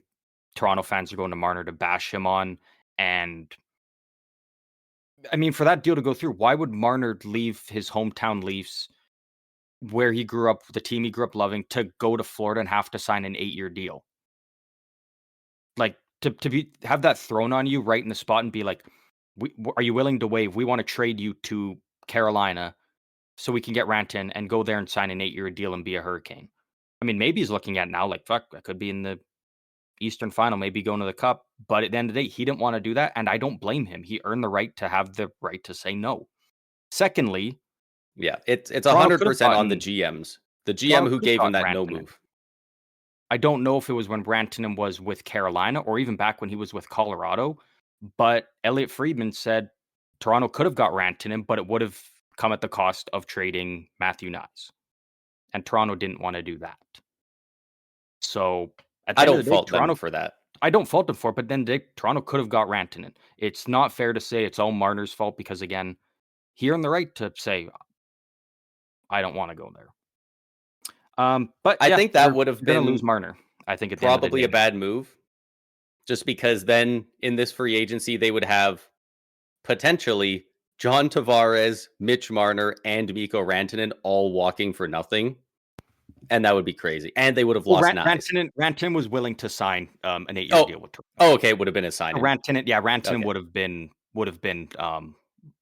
Toronto fans are going to Marner to bash him on. And I mean, for that deal to go through, why would Marner leave his hometown Leafs, where he grew up, the team he grew up loving, to go to Florida and have to sign an 8-year deal? Like, to have that thrown on you right in the spot and be like, are you willing to waive? We want to trade you to Carolina so we can get Rantanen and go there and sign an 8-year deal and be a Hurricane. I mean, maybe he's looking at now like, fuck, I could be in the Eastern Final, maybe going to the Cup. But at the end of the day, he didn't want to do that, and I don't blame him. He earned the right to have the right to say no. Secondly, yeah, it's 100% on the GMs. The GM who gave him that no move. I don't know if it was when Rantanen was with Carolina or even back when he was with Colorado, but Elliot Friedman said Toronto could have got Rantanen, but it would have come at the cost of trading Matthew Knies. And Toronto didn't want to do that. So I don't fault them for that. I don't fault them for it, but then Toronto could have got Rantanen. It's not fair to say it's all Marner's fault because, again, he earned the right to say, I don't want to go there. But I think that would have been going to lose Marner. I think it's probably a bad move, just because then in this free agency they would have potentially John Tavares, Mitch Marner, and Mikko Rantanen all walking for nothing, and that would be crazy. And they would have lost Knies. Rantanen was willing to sign an 8-year deal with Toronto. Oh, okay, it would have been a signing. Rantanen would have been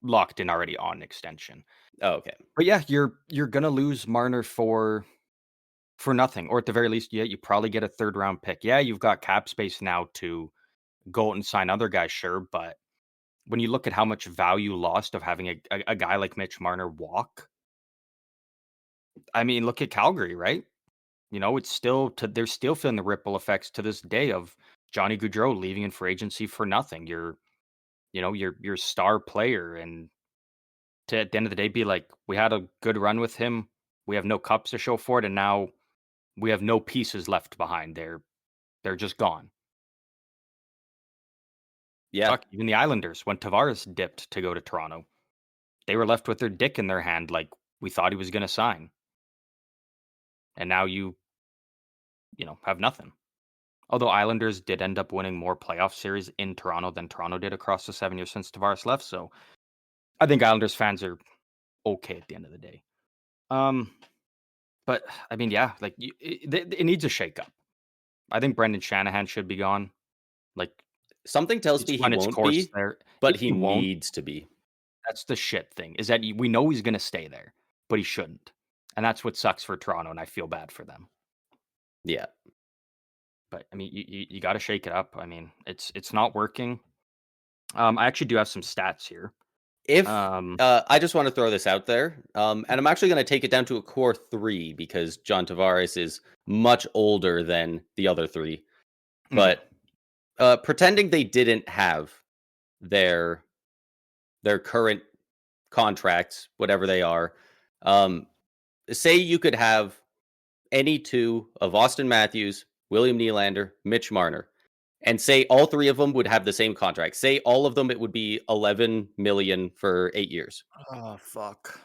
locked in already on extension. Oh, okay, but yeah, you're gonna lose Marner for nothing, or at the very least, you probably get a 3rd round pick. Yeah, you've got cap space now to go out and sign other guys, sure, but when you look at how much value lost of having a guy like Mitch Marner walk, I mean, look at Calgary, right? It's still they're still feeling the ripple effects to this day of Johnny Gaudreau leaving in free agency for nothing. Your star player, and at the end of the day, be like, we had a good run with him. We have no cups to show for it, and now we have no pieces left behind. They're just gone. Yeah. Fuck, even the Islanders, when Tavares dipped to go to Toronto, they were left with their dick in their hand, like, we thought he was going to sign. And now you have nothing. Although Islanders did end up winning more playoff series in Toronto than Toronto did across the 7 years since Tavares left. So I think Islanders fans are okay at the end of the day. But I mean, yeah, like it needs a shakeup. I think Brendan Shanahan should be gone. Like, something tells me he won't be there, but he needs to be. That's the shit thing, is that we know he's going to stay there, but he shouldn't. And that's what sucks for Toronto, and I feel bad for them. Yeah. But I mean, you got to shake it up. I mean, it's not working. I actually do have some stats here. I just want to throw this out there, and I'm actually going to take it down to a core 3 because John Tavares is much older than the other 3. But pretending they didn't have their current contracts, whatever they are, say you could have any 2 of Austin Matthews, William Nylander, Mitch Marner, and say all 3 of them would have the same contract. Say all of them, it would be $11 million for 8 years. Oh, fuck.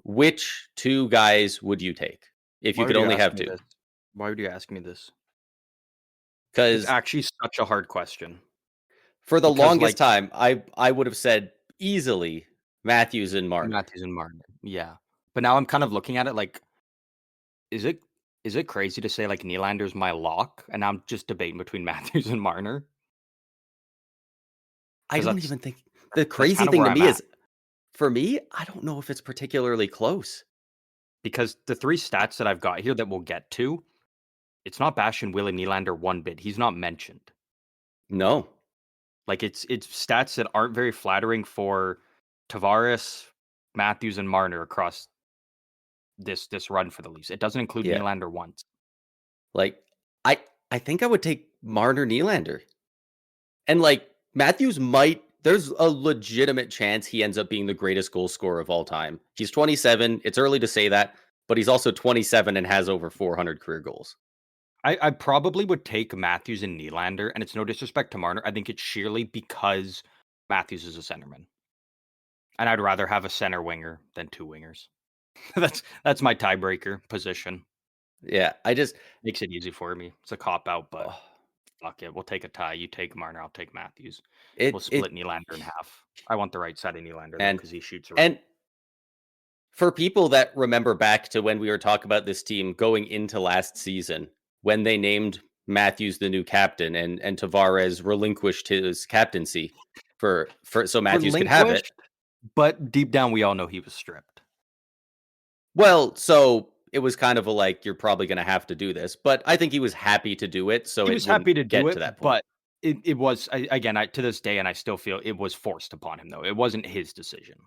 Which 2 guys would you take if you could only have 2? Why would you ask me this? Because it's actually such a hard question. For the longest time, I would have said easily Matthews and Marner. Yeah. But now I'm kind of looking at it like, is it crazy to say like Nylander's my lock, and I'm just debating between Matthews and Marner? I Because don't that's even think the that's crazy kind of thing where to I'm me at. is, for me, I don't know if it's particularly close. Because the 3 stats that I've got here that we'll get to, it's not bashing Willie Nylander one bit. He's not mentioned. No. Like it's stats that aren't very flattering for Tavares, Matthews, and Marner across this run for the Leafs. It doesn't include Yeah. Nylander once. Like, I I think I would take Marner Nylander. And like Matthews there's a legitimate chance he ends up being the greatest goal scorer of all time. He's 27. It's early to say that, but he's also 27 and has over 400 career goals. I probably would take Matthews and Nylander, and it's no disrespect to Marner. I think it's sheerly because Matthews is a centerman. And I'd rather have a center winger than 2 wingers. That's my tiebreaker position. Yeah, I just Makes it easy for me. It's a cop out, but oh, fuck it. We'll take a tie. You take Marner, I'll take Matthews. We'll it split Nylander in half. I want the right side of Nylander though, and because he shoots around. and for people that remember back to when we were talking about this team going into last season, when they named Matthews the new captain and Tavares relinquished his captaincy for so Matthews could have it. Relinquished, but deep down we all know he was stripped. Well, so it was kind of a like, you're probably going to have to do this, but I think he was happy to do it, so He it was wouldn't happy to do get it, to that point. but it was again to this day, and I still feel it was forced upon him though. It wasn't his decision.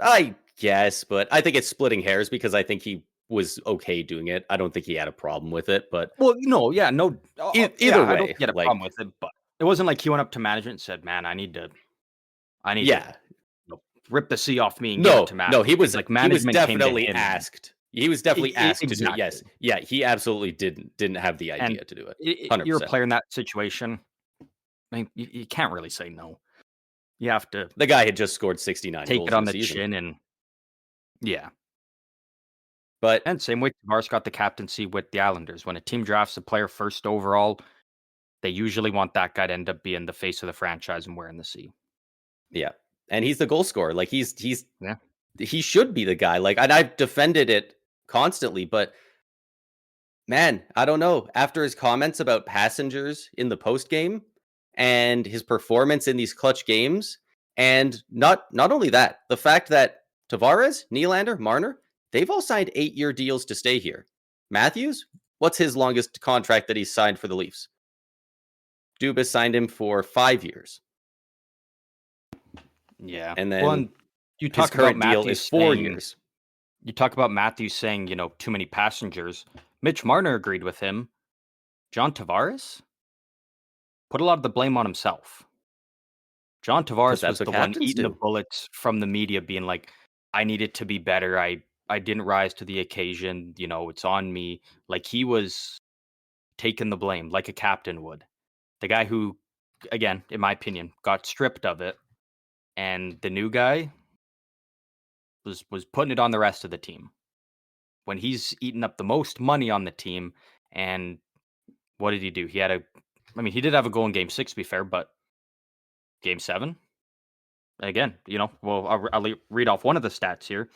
I guess, but I think it's splitting hairs because I think he was okay doing it. I don't think he had a problem with it, but Well, no, yeah, no, either I don't way, get a like, problem with it, but it wasn't like he went up to management and said, "Man, I need to yeah, rip the C off me and give it to no, he management." was Like he was management came to definitely him. asked. He was definitely asked to do it. Yes, Exactly. yeah, he absolutely didn't have the And idea to do it. 100%. you're a player in that situation. I mean, you can't really say no. You have to The guy had just scored 69 take goals it on in the the season, chin, and yeah. but And same way Tavares got the captaincy with the Islanders. When a team drafts a player first overall, they usually want that guy to end up being the face of the franchise and wearing the C. yeah, and he's the goal scorer. Like Yeah. he should be the guy. Like, and I've defended it constantly, but man, I don't know. After his comments about passengers in the post game and his performance in these clutch games, and not only that, the fact that Tavares, Nylander, Marner, they've all signed 8-year deals to stay here. Matthews, what's his longest contract that he's signed for the Leafs? Dubas signed him for 5 years. Yeah. And Well, then and you his talk about current deal Matthews is 4 saying, years. you talk about Matthews saying, too many passengers. Mitch Marner agreed with him. John Tavares put a lot of the blame on himself. John Tavares that's was what the one captains eating the do. bullets from the media, being like, I needed to be better. I didn't rise to the occasion. It's on me. Like he was taking the blame like a captain would. The guy who, again, in my opinion, got stripped of it. And the new guy was putting it on the rest of the team. When he's eating up the most money on the team, and what did he do? He did have a goal in game 6, to be fair, but game 7, again, well, I'll read off one of the stats here.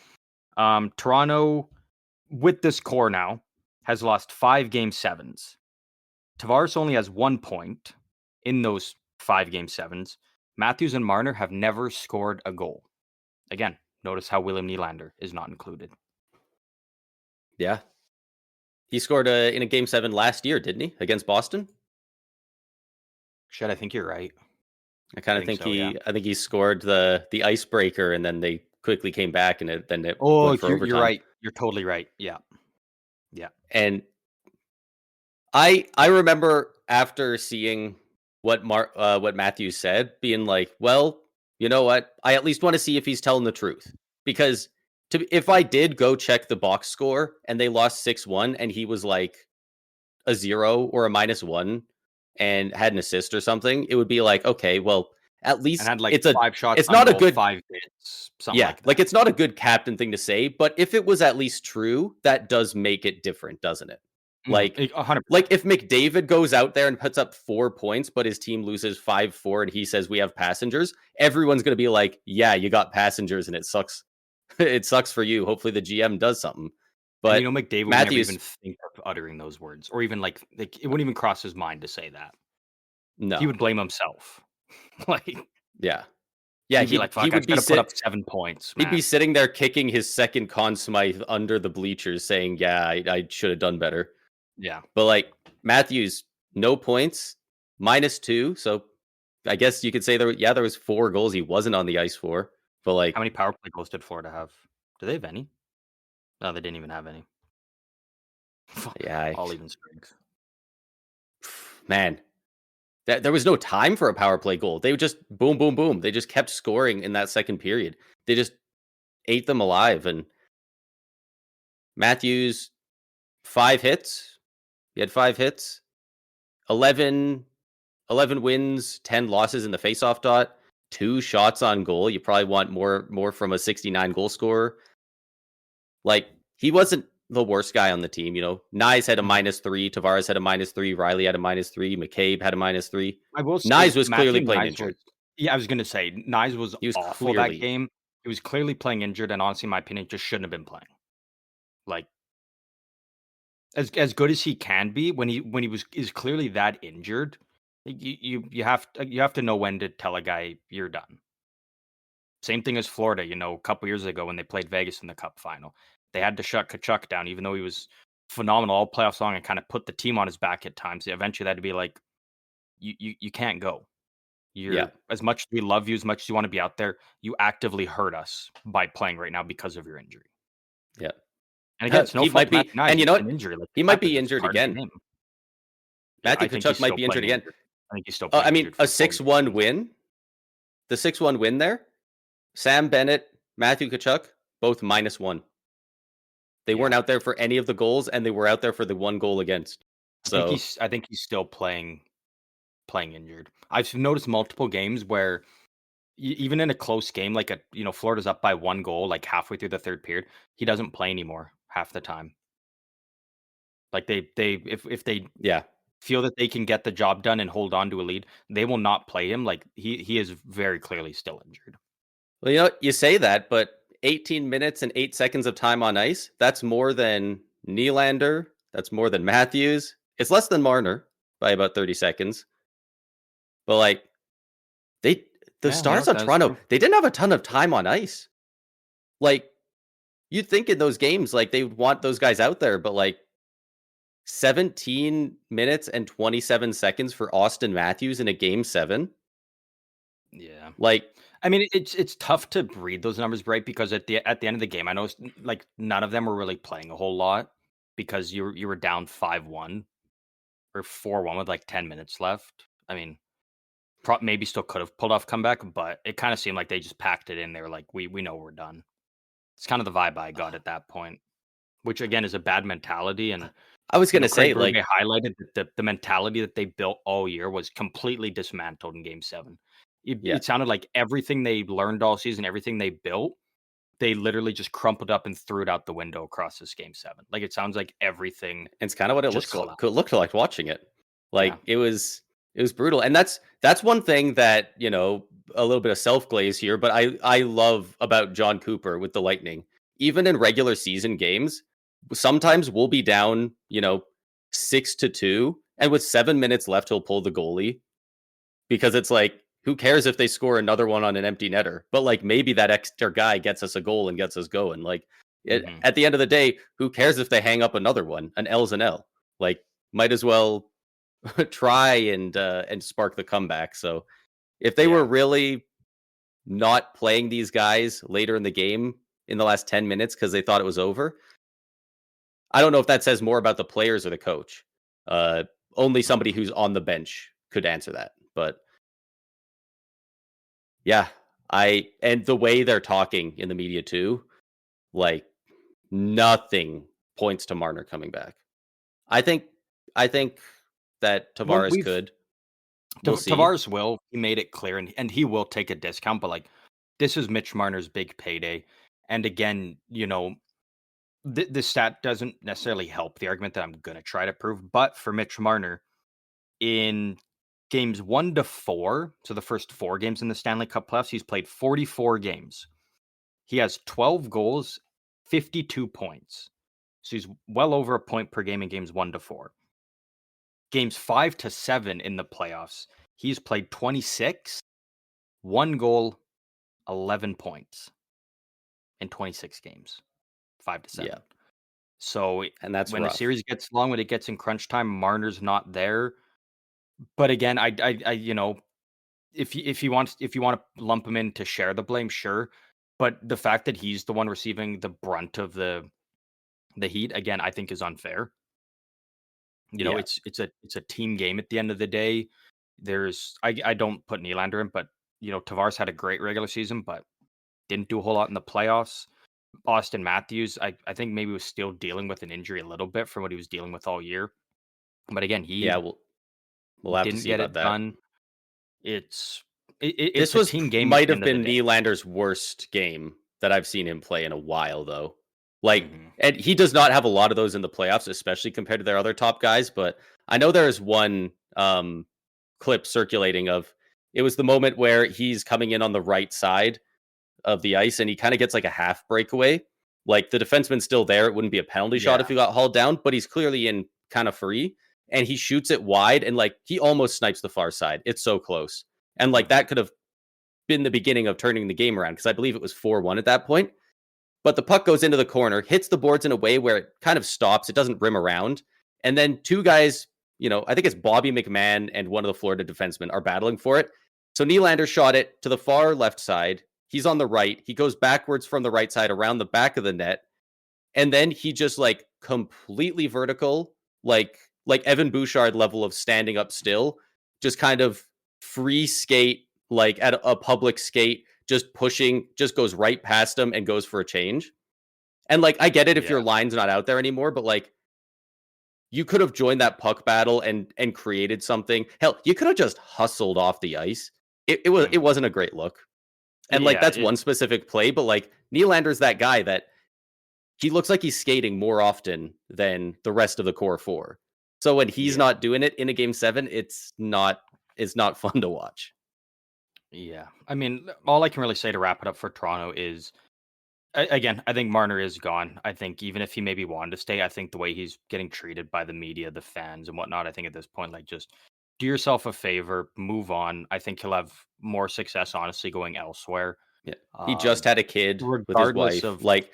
Toronto, with this core now, has lost 5 game 7s. Tavares only has 1 point in those 5 game 7s. Matthews and Marner have never scored a goal. Again, notice how William Nylander is not included. Yeah. He scored in a game 7 last year, didn't he? Against Boston? Shit, I think you're right. I kind of think he scored the icebreaker, and then they quickly came back, and then it went for overtime. You're right. You're totally right. Yeah. And I remember after seeing what Matthews said, being like, well, you know what? I at least want to see if he's telling the truth, because if I did go check the box score and they lost 6-1 and he was like a 0 or a -1 and had an assist or something, it would be like, okay, well, at least and had like it's 5 shots. It's not a good 5 hits. Something like that. like it's not a good captain thing to say, but if it was at least true, that does make it different, doesn't it? Like 100%. Like if McDavid goes out there and puts up 4 points, but his team loses 5-4, and he says we have passengers, everyone's going to be like, yeah, you got passengers and it sucks it sucks for you. Hopefully the GM does something. And But McDavid would never even Matthews, think of uttering those words, or even like it wouldn't even cross his mind to say that. He no, would blame himself. Like yeah, yeah, he'd be like, he "Fuck, I would just be got to put up 7 points, he'd be man." sitting there kicking his second Conn Smythe under the bleachers, saying, "Yeah, I should have done better." Yeah. But like Matthews, no points, -2. So I guess you could say there was 4 goals he wasn't on the ice for. But How like, many power play goals did Florida have? Do they have any? No, they didn't even have any. yeah, All even strength. man, there was no time for a power play goal. They would just boom, boom, boom. They just kept scoring in that second period. They just ate them alive. And Matthews, 5 hits. He had 5 hits, 11, 11 wins, 10 losses in the faceoff dot, 2 shots on goal. You probably want more from a 69 goal scorer. Like, he wasn't the worst guy on the team. Nyes had a -3, Tavares had a -3, Riley had a -3, McCabe had a -3. I will say Nyes was clearly Matthew playing Nyes was injured. yeah, I was gonna say Nyes was He was awful that clearly, game. He was clearly playing injured, and honestly, in my opinion, just shouldn't have been playing. Like as good as he can be, when he is clearly that injured, you have to know when to tell a guy you're done. Same thing as Florida, a couple years ago when they played Vegas in the Cup final. They had to shut Kachuk down, even though he was phenomenal all playoff long and kind of put the team on his back at times. Eventually, they had to be like, you can't go. yeah, You're as much as we love you, as much as you want to be out there, you actively hurt us by playing right now because of your injury. yeah. And again, it's no He fault might of Matthew be, Knies. and you know It's an what? injury. Like He it might be happens. It's injured part of the again. game. Yeah, Matthew I think he's Tkachuk might still be playing injured again. injured. I think he's still I playing mean, injured a for full 6-1 games. win, the 6-1 win there, Sam Bennett, Matthew Tkachuk, both -1. They weren't Yeah. out there for any of the goals, and they were out there for the 1 goal against. So, I think he's still playing injured. I've noticed multiple games where even in a close game, like Florida's up by 1 goal, like halfway through the third period, he doesn't play anymore half the time. Like if they yeah. feel that they can get the job done and hold on to a lead, they will not play him. Like he is very clearly still injured. Well, you say that, but 18 minutes and 8 seconds of time on ice, that's more than Nylander, that's more than Matthews. It's less than Marner by about 30 seconds. But like they the Yeah, no, Stars on that's Toronto, true. they didn't have a ton of time on ice. Like you'd think in those games like they would want those guys out there, but like 17 minutes and 27 seconds for Austin Matthews in a game 7. Yeah. Like, I mean, it's tough to read those numbers, right? Because at the end of the game, I know like none of them were really playing a whole lot because you were down 5-1 or 4-1 with like 10 minutes left. I mean, maybe still could have pulled off comeback, but it kind of seemed like they just packed it in. They were like, we know we're done. It's kind of the vibe I got at that point, which again is a bad mentality. And I was going to Craig say Berube like highlighted that the mentality that they built all year was completely dismantled in Game 7. yeah. It sounded like everything they learned all season, everything they built, they literally just crumpled up and threw it out the window across this Game 7. Like, it sounds like everything It's kind of what it just collapsed. looked like watching it. Yeah. Like it was brutal. And that's one thing that, a little bit of self-glaze here, but I love about John Cooper with the Lightning. Even in regular season games, sometimes we'll be down, 6-2, and with 7 minutes left he'll pull the goalie because it's like who cares if they score another one on an empty netter? But like maybe that extra guy gets us a goal and gets us going. Like Mhm. at the end of the day, who cares if they hang up another one? An L's an L. Like might as well try and spark the comeback. So if they were Yeah. really not playing these guys later in the game in the last 10 minutes because they thought it was over, I don't know if that says more about the players or the coach. Uh, Only somebody who's on the bench could answer that. But yeah, and the way they're talking in the media too, like nothing points to Marner coming back. I think I think that Well, Tavares could. We'll see. Tavares will. He made it clear, and he will take a discount, but like, this is Mitch Marner's big payday. And again, the stat doesn't necessarily help the argument that I'm going to try to prove, but for Mitch Marner, in games 1 to 4, so the first 4 games in the Stanley Cup playoffs, he's played 44 games. He has 12 goals, 52 points. So he's well over a point per game in games 1 to 4. Games 5 to 7 in the playoffs, he's played 26, 1 goal, 11 points in 26 games, 5 to 7. Yeah, So and that's when the rough. series gets long, when it gets in crunch time, Marner's not there. But again, if you want to lump him in to share the blame, sure. But the fact that he's the one receiving the brunt of the heat, again, I think is unfair. Yeah, It's a team game at the end of the day. I don't put Nylander in, but Tavares had a great regular season, but didn't do a whole lot in the playoffs. Austin Matthews, I think maybe was still dealing with an injury a little bit from what he was dealing with all year. But again, yeah. he We'll have to didn't see get about it that. done. It's This it's a was team game at might the have end of the been day. Nylander's worst game that I've seen him play in a while, though. Like, Mhm. and he does not have a lot of those in the playoffs, especially compared to their other top guys. But I know there is one clip circulating of it was the moment where he's coming in on the right side of the ice and he kind of gets like a half breakaway. Like the defenseman's still there. It wouldn't be a penalty shot if Yeah. he got hauled down, but he's clearly in kind of free and he shoots it wide and like he almost snipes the far side. It's so close. And like Mhm. that could have been the beginning of turning the game around because I believe it was 4-1 at that point. But the puck goes into the corner, hits the boards in a way where it kind of stops. It doesn't rim around. And then two guys, I think it's Bobby McMahon and one of the Florida defensemen are battling for it. So Nylander shot it to the far left side. He's on the right. He goes backwards from the right side around the back of the net. And then he just like completely vertical, like Evan Bouchard level of standing up still, just kind of free skate, like at a public skate, just pushing, just goes right past him and goes for a change. And like I get it if Yeah. your line's not out there anymore, but like you could have joined that puck battle and created something. Hell, you could have just hustled off the ice. It Mhm. wasn't a great look. And like Yeah, that's one specific play, but like Nylander's that guy that he looks like he's skating more often than the rest of the core four. So when he's yeah, not doing it in a game 7, it's not fun to watch. yeah. I mean, all I can really say to wrap it up for Toronto is again, I think Marner is gone. I think even if he maybe wanted to stay, I think the way he's getting treated by the media, the fans, and whatnot, I think at this point, like, just do yourself a favor, move on. I think he'll have more success, honestly, going elsewhere. Yeah. He just Um, had a kid with his Regardless wife. Like,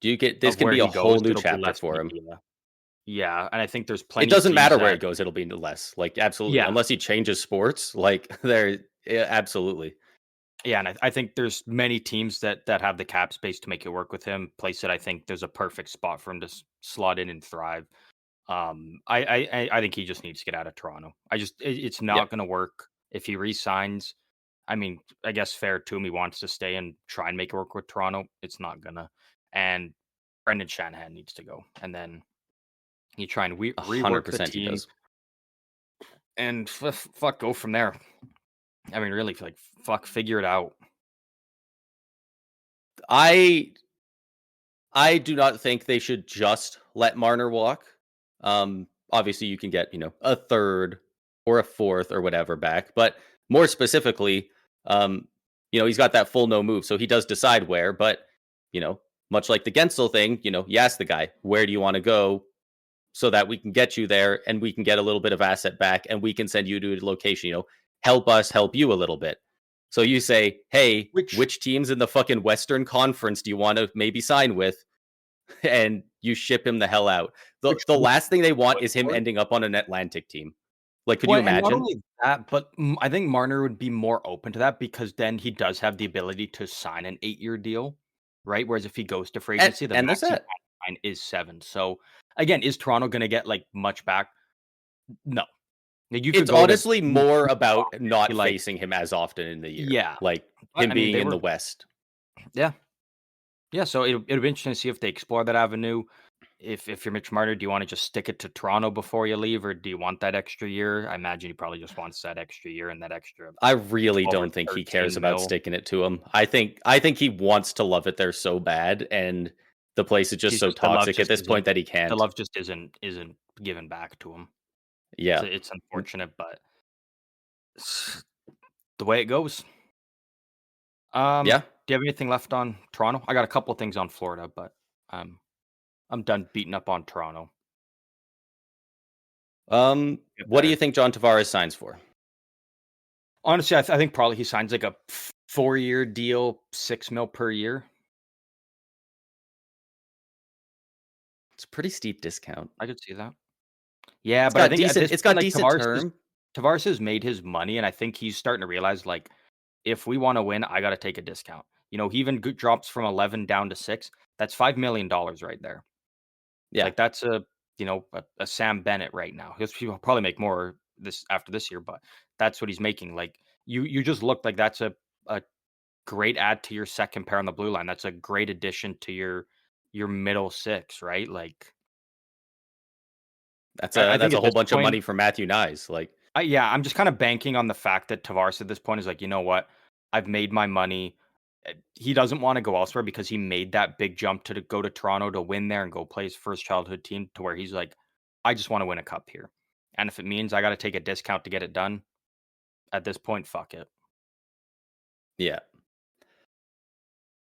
do you get this of can where be a he whole goes, new it'll be chapter less for him. media. Yeah, and I think there's It plenty of doesn't teams matter where that it goes, it'll be less. Like, absolutely. yeah, Unless he changes sports, like there yeah, absolutely. yeah, and I think there's many teams that have the cap space to make it work with him. Place that I think there's a perfect spot for him to slot in and thrive. I think he just needs to get out of Toronto. It's Yeah. not going to work if he resigns. I mean, I guess fair to him. He wants to stay and try and make it work with Toronto. It's not gonna. And Brendan Shanahan needs to go, and then you try and rework the 100% he team does. and fuck go from there. I mean, really, like fuck, figure it out. I I do not think they should just let Marner walk. Obviously, you can get a third or a fourth or whatever back, but more specifically, he's got that full no move, so he does decide where. But you know, much like the Gensel thing, you ask the guy, where do you want to go, so that we can get you there and we can get a little bit of asset back and we can send you to a location. Help us help you a little bit. So you say, hey, Which which teams in the fucking Western Conference do you want to maybe sign with? And you ship him the hell out. The which last thing they want good is him for it. ending up on an Atlantic team. Like, could you Well, and not imagine? only that, but I think Marner would be more open to that because then he does have the ability to sign an 8-year deal, right? Whereas if he goes to free And agency, the and there's max he that. can sign is 7. So again, is Toronto going to get like much back? No. Like, you could It's go to honestly you more could go about and be not like, facing him as often in the year. yeah. Like But him I mean, being they in the were West. yeah. Yeah, so it'll be interesting to see if they explore that avenue. If you're Mitch Marner, do you want to just stick it to Toronto before you leave, or do you want that extra year? I imagine he probably just wants that extra year and that extra I really 12 or don't think he cares 13 about mil. sticking it to him. I think he wants to love it there so bad, and the place is just He's so just the love toxic at just this point isn't that he the can't. love just isn't given back to him. Yeah. It's unfortunate, but it's the way it goes. Um, Yeah. Do you have anything left on Toronto? I got a couple of things on Florida, but I'm done beating up on Toronto. Get What do you better. think John Tavares signs for? Honestly, I think probably he signs like a 4-year deal, 6 mil per year. It's a pretty steep discount. I could see that. Yeah, It's but I got think at decent. this It's point, got like decent Tavares term. Tavares has made his money, and I think he's starting to realize, like, if we want to win, I got to take a discount. He even drops from 11 down to 6. That's $5 million right there. Yeah, Like that's a Sam Bennett right now. He'll probably make more this after this year, but that's what he's making. Like you just look like that's a great add to your second pair on the blue line. That's a great addition to your middle six, right? Like I that's think a at whole this bunch of point, money for Matthew Nyes. Like, yeah, I'm just kind of banking on the fact that Tavares at this point is like, you know what, I've made my money. He doesn't want to go elsewhere because he made that big jump to go to Toronto to win there and go play his first childhood team to where he's like, I just want to win a cup here. And if it means I got to take a discount to get it done, at this point, fuck it. yeah.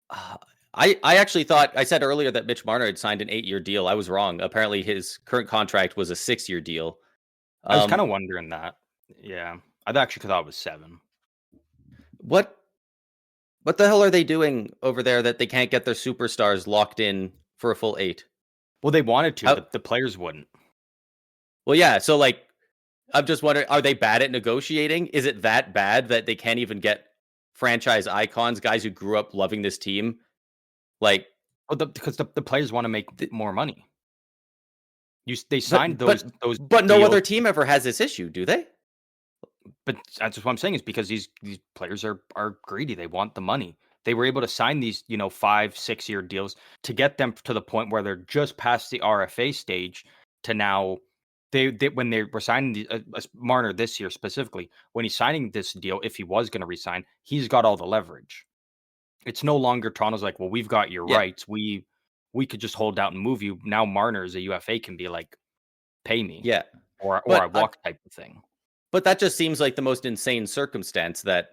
Uh, I actually thought I said earlier that Mitch Marner had signed an 8-year deal. I was wrong. Apparently, his current contract was a 6-year deal. I was kind Um, of wondering that. Yeah. I actually thought it was 7. what what the hell are they doing over there that they can't get their superstars locked in for a full 8? Well, they wanted to, How? the players wouldn't. Well, yeah. So like, I'm just wondering, are they bad at negotiating? Is it that bad that they can't even get franchise icons, guys who grew up loving this team? Like, Well, because the players want to make th- more money. They signed but but those but no deals. other team ever has this issue, do they? But that's just what I'm saying is because these players are greedy. They want the money. They were able to sign these, 5, 6-year deals to get them to the point where they're just past the RFA stage to now they when they were signing Marner this year specifically, when he's signing this deal, if he was going to resign, he's got all the leverage. It's no longer Toronto's like, well, we've got your Yeah, rights. We could just hold out and move you. Now Marner as a UFA can be like, pay me yeah. or I But walk type of thing. but that just seems like the most insane circumstance that,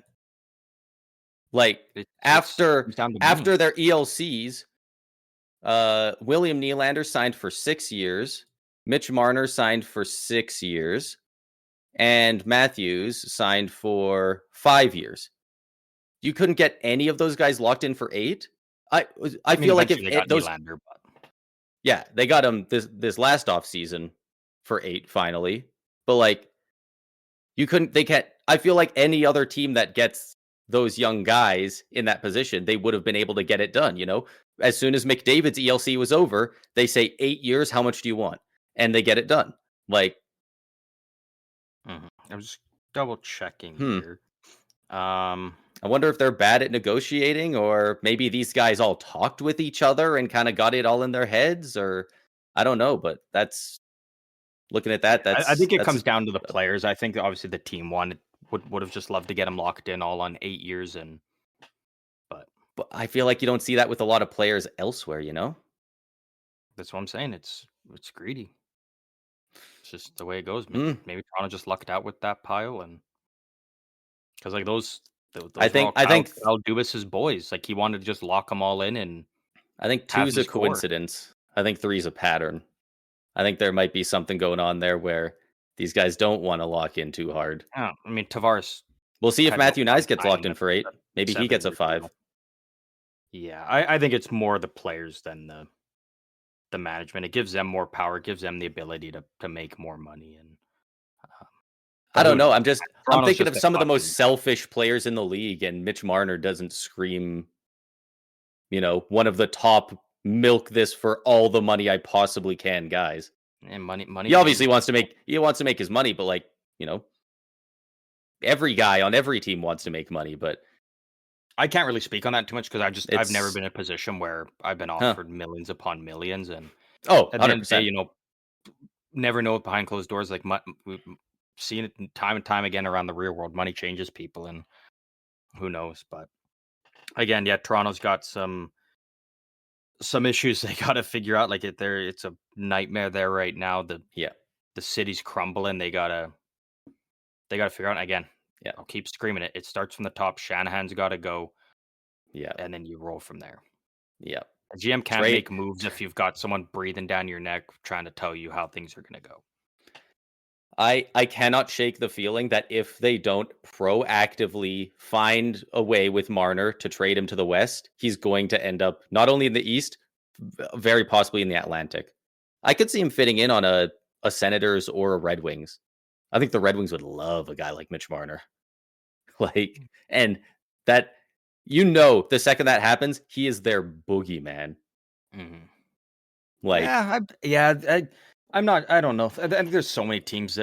like, It's after comes down to money. after their ELCs, William Nylander signed for 6 years, Mitch Marner signed for 6 years, and Matthews signed for 5 years. You couldn't get any of those guys locked in for 8. I I mean, feel like if eventually they got those, Nylander, but yeah, they got him this last off season for 8 finally, but like, you couldn't. They can't. I feel like any other team that gets those young guys in that position, they would have been able to get it done. As soon as McDavid's ELC was over, they say 8 years. How much do you want? And they get it done. Like, I'm just double checking hmm. here. Um, I wonder if they're bad at negotiating, or maybe these guys all talked with each other and kind of got it all in their heads, or I don't know. But that's looking at that. I That's think it that's. comes down to the players. I think that obviously the team would have just loved to get them locked in all on 8 years, but But I feel like you don't see that with a lot of players elsewhere. that's what I'm saying. It's greedy. It's just the way it goes. Hmm. Maybe Toronto just lucked out with that pile, and because like I those were think. all I think. Kyle Dubas's boys. Like he wanted to just lock them all in and I think have two's a his core. coincidence. I think three's a pattern. I think there might be something going on there where these guys don't want to lock in too hard. Yeah, I mean Tavares We'll see if had no Matthew problem Nyes gets locked signing in for 8. a Maybe he gets a 7-year 5. deal. Yeah, I think it's more the players than the management. It gives them more power, it gives them the ability to make more money, and um, I but don't who know. knows? I'm Toronto's thinking just of a some of the most fucking selfish players in the league, and Mitch Marner doesn't scream, one of the top milk this for all the money I possibly can guys. and money He obviously changes wants to people. make his money, but like, you know, every guy on every team wants to make money, but I can't really speak on that too much because I've never it's been in a position where I've been huh. offered millions upon millions, and Oh, at the end of the day, 100%. never know behind closed doors. Like we've seen it time and time again around the real world. Money changes people, and who knows? But again, yeah, Toronto's got some issues they got to figure out. Like it's a nightmare there right now. Yeah. The city's crumbling. They gotta figure out. And again, Yeah. I'll keep screaming it. It starts from the top. Shanahan's got to go. Yeah. and then you roll from there. Yeah. A GM can't Trade make moves if you've got someone breathing down your neck trying to tell you how things are going to go. I cannot shake the feeling that if they don't proactively find a way with Marner to trade him to the West, he's going to end up not only in the East, very possibly in the Atlantic. I could see him fitting in on a Senators or a Red Wings. I think the Red Wings would love a guy like Mitch Marner. And that, the second that happens, he is their boogeyman. Mm-hmm. Like, I'm not. I don't know. I think there's so many teams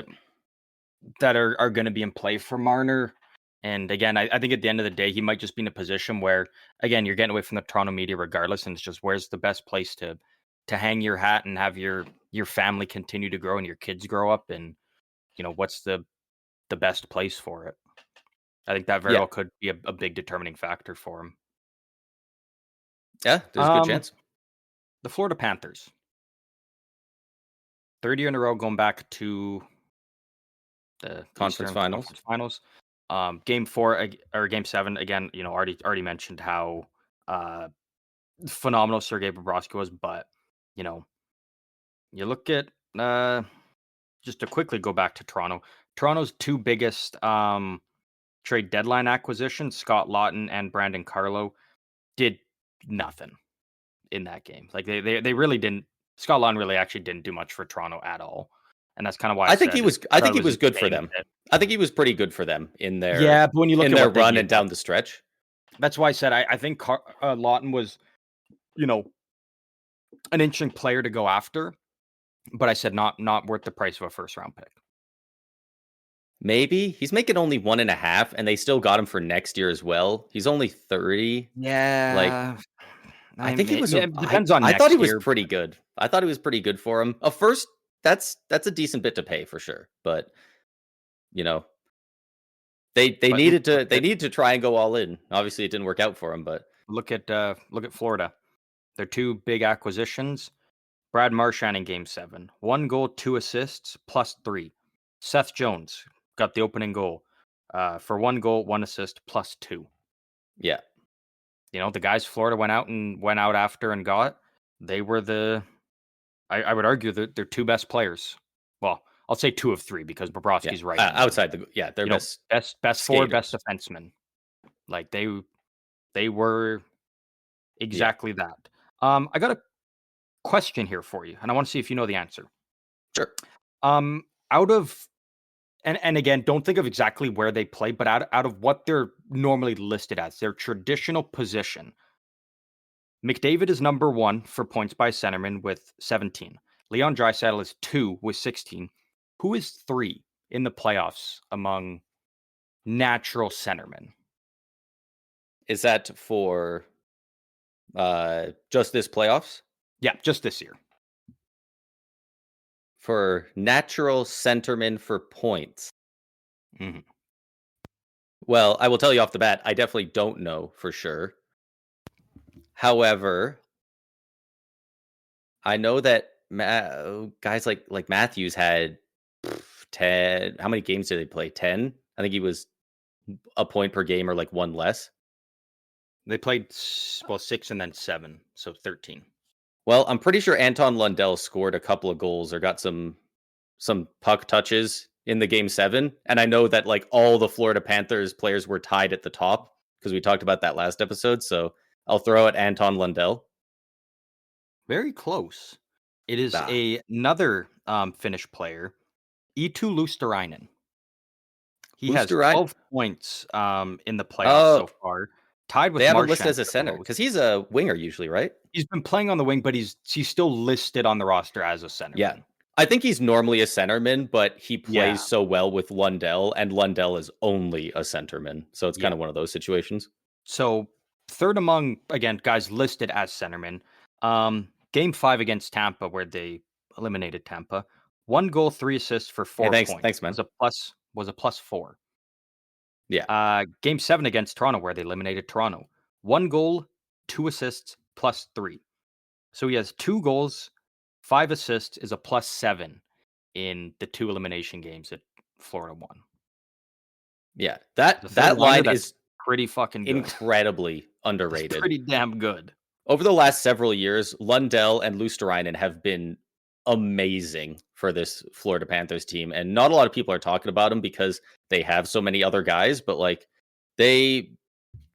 that are going to be in play for Marner. And again, I think at the end of the day, he might just be in a position where, again, you're getting away from the Toronto media regardless, and it's just where's the best place to hang your hat and have your family continue to grow and your kids grow up, and what's the best place for it. I think that very well could be a big determining factor for him. Yeah, there's a good chance. The Florida Panthers, third year in a row going back to the Conference Finals. Conference Finals. Game 4 or Game 7 again. Already mentioned how phenomenal Sergei Bobrovsky was, but you look at just to quickly go back to Toronto. Toronto's two biggest trade deadline acquisitions, Scott Laughton and Brandon Carlo, did nothing in that game. Like they really didn't. Scott Laughton really actually didn't do much for Toronto at all, and that's kind of why I think he was good for them. I think he was pretty good for them in their but when you look at their run and down the stretch. That's why I said I think Laughton was, an interesting player to go after, but I said not worth the price of a first round pick. Maybe he's making only 1.5, and they still got him for next year as well. He's only 30. Yeah, I think he was. It depends on. I thought he was pretty good. I thought he was pretty good for him. A first, that's a decent bit to pay for sure. But they needed to try and go all in. Obviously, it didn't work out for him. But look at Florida. Their two big acquisitions: Brad Marchand in Game 7, 1 goal, 2 assists, +3. Seth Jones got the opening goal for 1 goal, 1 assist, +2. Yeah. The guys Florida went out after and got, they were I would argue that their two best players. Well, I'll say 2 of 3 because Bobrovsky's right. Outside their best forward, best defenseman. Like they were exactly that. I got a question here for you, and I want to see if you know the answer. Sure. Out of and again, don't think of exactly where they play, but out of what they're normally listed as, their traditional position. McDavid is number 1 for points by centerman with 17. Leon Draisaitl is 2 with 16. Who is 3 in the playoffs among natural centermen? Is that for just this playoffs? Yeah, just this year. For natural centermen for points. Mm-hmm. Well, I will tell you off the bat, I definitely don't know for sure. However, I know that guys like Matthews had 10. How many games did they play? 10? I think he was a point per game or like one less. They played 6 and then 7, so 13. Well, I'm pretty sure Anton Lundell scored a couple of goals or got some puck touches in the Game 7. And I know that like all the Florida Panthers players were tied at the top because we talked about that last episode. So I'll throw at Anton Lundell. Very close. It is another Finnish player, Eetu Luosterainen. He has 12 points in the playoffs so far. Tied with they have him Marchand listed as a center because he's a winger usually, right? He's been playing on the wing, but he's still listed on the roster as a centerman. Yeah, I think he's normally a centerman, but he plays so well with Lundell, and Lundell is only a centerman, so it's kind of one of those situations. So third among, again, guys listed as centerman. Game 5 against Tampa, where they eliminated Tampa. 1 goal, 3 assists for 4 points. Thanks, man. Was a +4. Yeah. Game 7 against Toronto, where they eliminated Toronto. 1 goal, 2 assists, +3. So he has 2 goals, 5 assists, is a +7 in the 2 elimination games that Florida won. Yeah, that line is pretty fucking good. incredibly It's underrated. pretty damn good. Over the last several years, Lundell and Luosterainen have been amazing for this Florida Panthers team, and not a lot of people are talking about them because they have so many other guys. But like they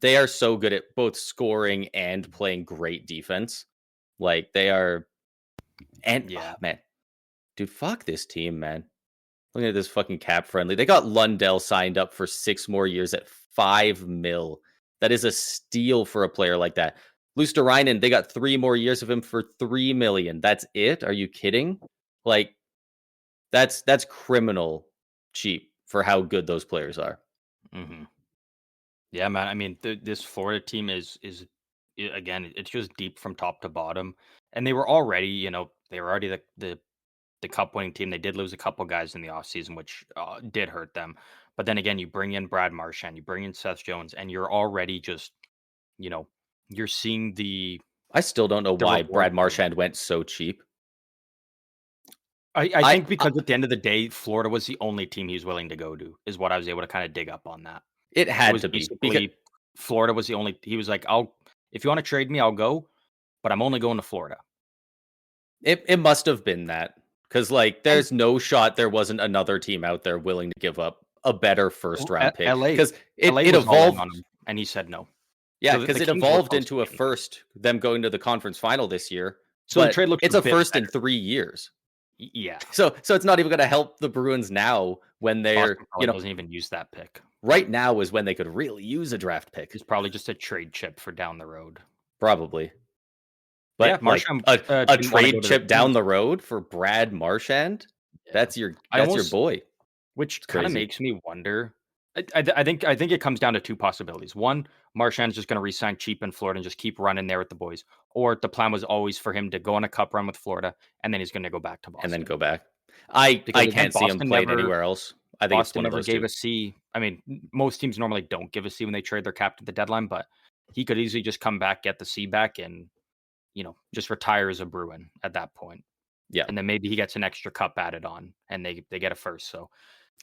are so good at both scoring and playing great defense. Like they are, and Yeah. man, dude, fuck this team, man. Looking at this fucking cap friendly. They got Lundell signed up for 6 more years at $5 million. That is a steal for a player like that. Luosterainen, they got 3 more years of him for $3 million. That's it? Are you kidding? Like, that's criminal cheap for how good those players are. Mm-hmm. Yeah, man. I mean, this Florida team again, it's just deep from top to bottom, and they were already, they were already the cup winning team. They did lose a couple guys in the offseason, which did hurt them. But then again, you bring in Brad Marchand, you bring in Seth Jones, and you're already just, you know, you're seeing I still don't know the why reward Brad for it. Marchand went so cheap. I I, think because at the end of the day, Florida was the only team he was willing to go to, is what I was able to kind of dig up on that. it It had was to be because basically Florida was the only. He was like, if you want to trade me, I'll go, but I'm only going to Florida. it must have been that. Because like, And there's no shot there wasn't another team out there willing to give up a better first round pick. LA, Because LA it was all in evolved. on him, and he said no. Yeah, So because the it Kings were evolved close to into a getting him. first, them going to the conference final this year. So the But trade looks it's a a bit first in better. 3 years. Yeah, So it's not even going to help the Bruins now when they're, Boston probably doesn't even use that pick. right now is when they could really use a draft pick. It's probably just a trade chip for down the road. Probably. Yeah, But like Marchand a didn't want to go trade to the chip down Bruins. the road for Brad Marchand, Yeah, that's your I almost, boy. which It's kind of crazy. makes me wonder. I think it comes down to two possibilities. One, Marchand's just going to re-sign cheap in Florida and just keep running there with the boys, or the plan was always for him to go on a cup run with Florida and then he's going to go back to And then Boston. go back. I Because again, can't see him playing anywhere else. I think it's Boston one of never those gave two. a C. I mean, most teams normally don't give a C when they trade their captain at the deadline, but he could easily just come back, get the C back, and just retire as a Bruin at that point. Yeah. And then maybe he gets an extra cup added on, and they get a first. So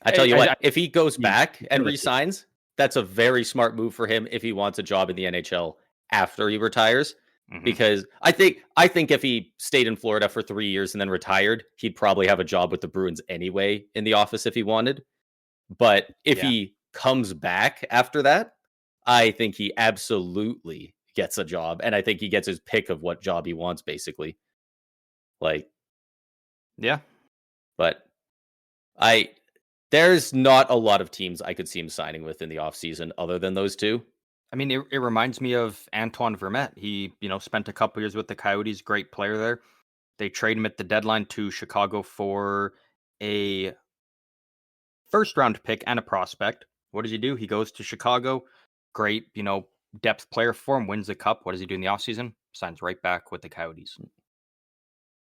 I tell you I what, if he goes back and give it a C. resigns, that's a very smart move for him if he wants a job in the NHL after he retires. Mhm. Because I think if he stayed in Florida for 3 years and then retired, he'd probably have a job with the Bruins anyway in the office if he wanted. But if Yeah. he comes back after that, I think he absolutely gets a job, and I think he gets his pick of what job he wants, basically. Like, Yeah. but there's not a lot of teams I could see him signing with in the offseason other than those two. I mean, it reminds me of Antoine Vermette. He, spent a couple years with the Coyotes, great player there. They trade him at the deadline to Chicago for a first round pick and a prospect. What does he do? He goes to Chicago. Great, depth player for him, wins the cup. What does he do in the offseason? Signs right back with the Coyotes.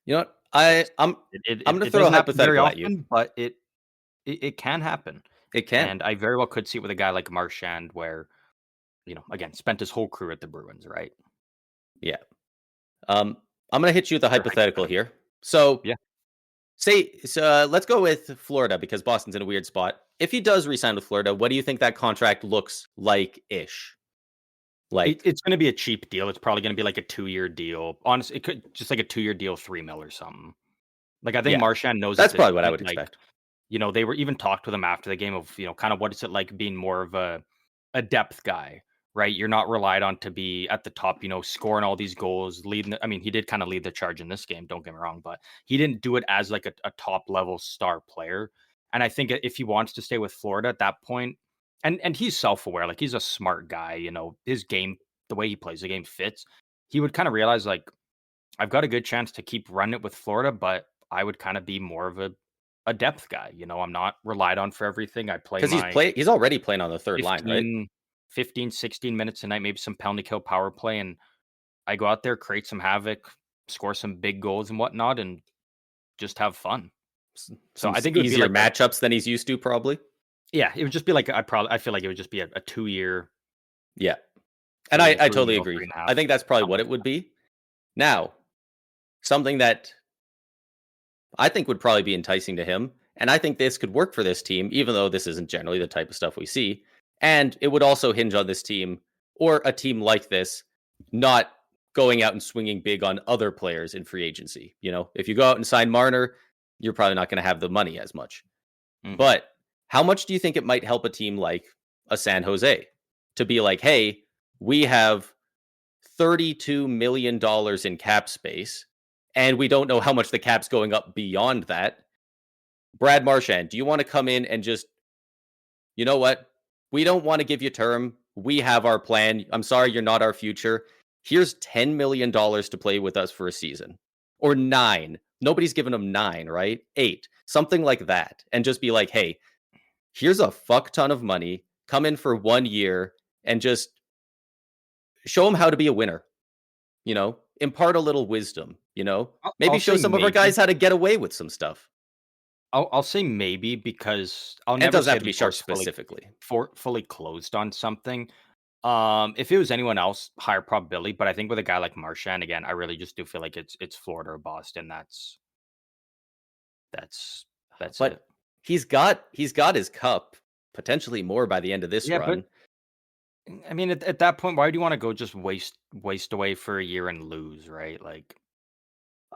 You know what? It's, I'm it, going it, to it throw a doesn't happen very hypothetical at you. often, but it can happen. It can. And I very well could see it with a guy like Marchand where, again, spent his whole career at the Bruins, right? Yeah. I'm going to hit you with a hypothetical here. So, Yeah. let's go with Florida because Boston's in a weird spot. If he does resign with Florida, what do you think that contract looks like-ish? Like, It's going to be a cheap deal. It's probably going to be like a 2-year deal. Honestly, it could just like a 2-year deal, $3 million or something. Like I think yeah, Marchand knows that's at this probably what I point, would like, expect. they were even talked with him after the game of, kind of what is it like being more of a depth guy, right? You're not relied on to be at the top, scoring all these goals, leading. I mean, he did kind of lead the charge in this game, don't get me wrong, but he didn't do it as like a top level star player. And I think if he wants to stay with Florida at that point, and he's self-aware, like he's a smart guy, his game, the way he plays the game fits, he would kind of realize like, I've got a good chance to keep running it with Florida, but I would kind of be more of a depth guy. I'm not relied on for everything. I play Because my he's already playing on the third line, right? 15, 16 minutes a night, maybe some penalty kill power play, and I go out there, create some havoc, score some big goals and whatnot, and just have fun. So I think it would be easier like matchups than he's used to, probably. Yeah, it would just be like I feel like it would just be a 2-year. Yeah, and I totally deal, agree. 3.5, I think that's probably something what like it would be. Now, something that I think would probably be enticing to him, and I think this could work for this team, even though this isn't generally the type of stuff we see, And it would also hinge on this team or a team like this not going out and swinging big on other players in free agency. If you go out and sign Marner, you're probably not going to have the money as much. Mhm. But how much do you think it might help a team like a San Jose to be like, hey, we have $32 million in cap space, and we don't know how much the cap's going up beyond that. Brad Marchand, do you want to come in and just, you know what? We don't want to give you term. We have our plan. I'm sorry, you're not our future. Here's $10 million to play with us for a season. Or 9. Nobody's given them 9, right? 8. Something like that. And just be like, hey, here's a fuck ton of money. Come in for 1 year and just show them how to be a winner. Impart a little wisdom, maybe I'll show say some of our maybe. guys how to get away with some stuff. I'll say maybe because I'll And it never doesn't say have to the be Sharks door's fully specifically. fully closed on something. If it was anyone else, higher probability. But I think with a guy like Marchand, again, I really just do feel like it's Florida or Boston. That's that's it. But he's got his cup, potentially more by the end of this Yeah, but run. I mean, at that point, why do you want to go just waste away for a year and lose, right?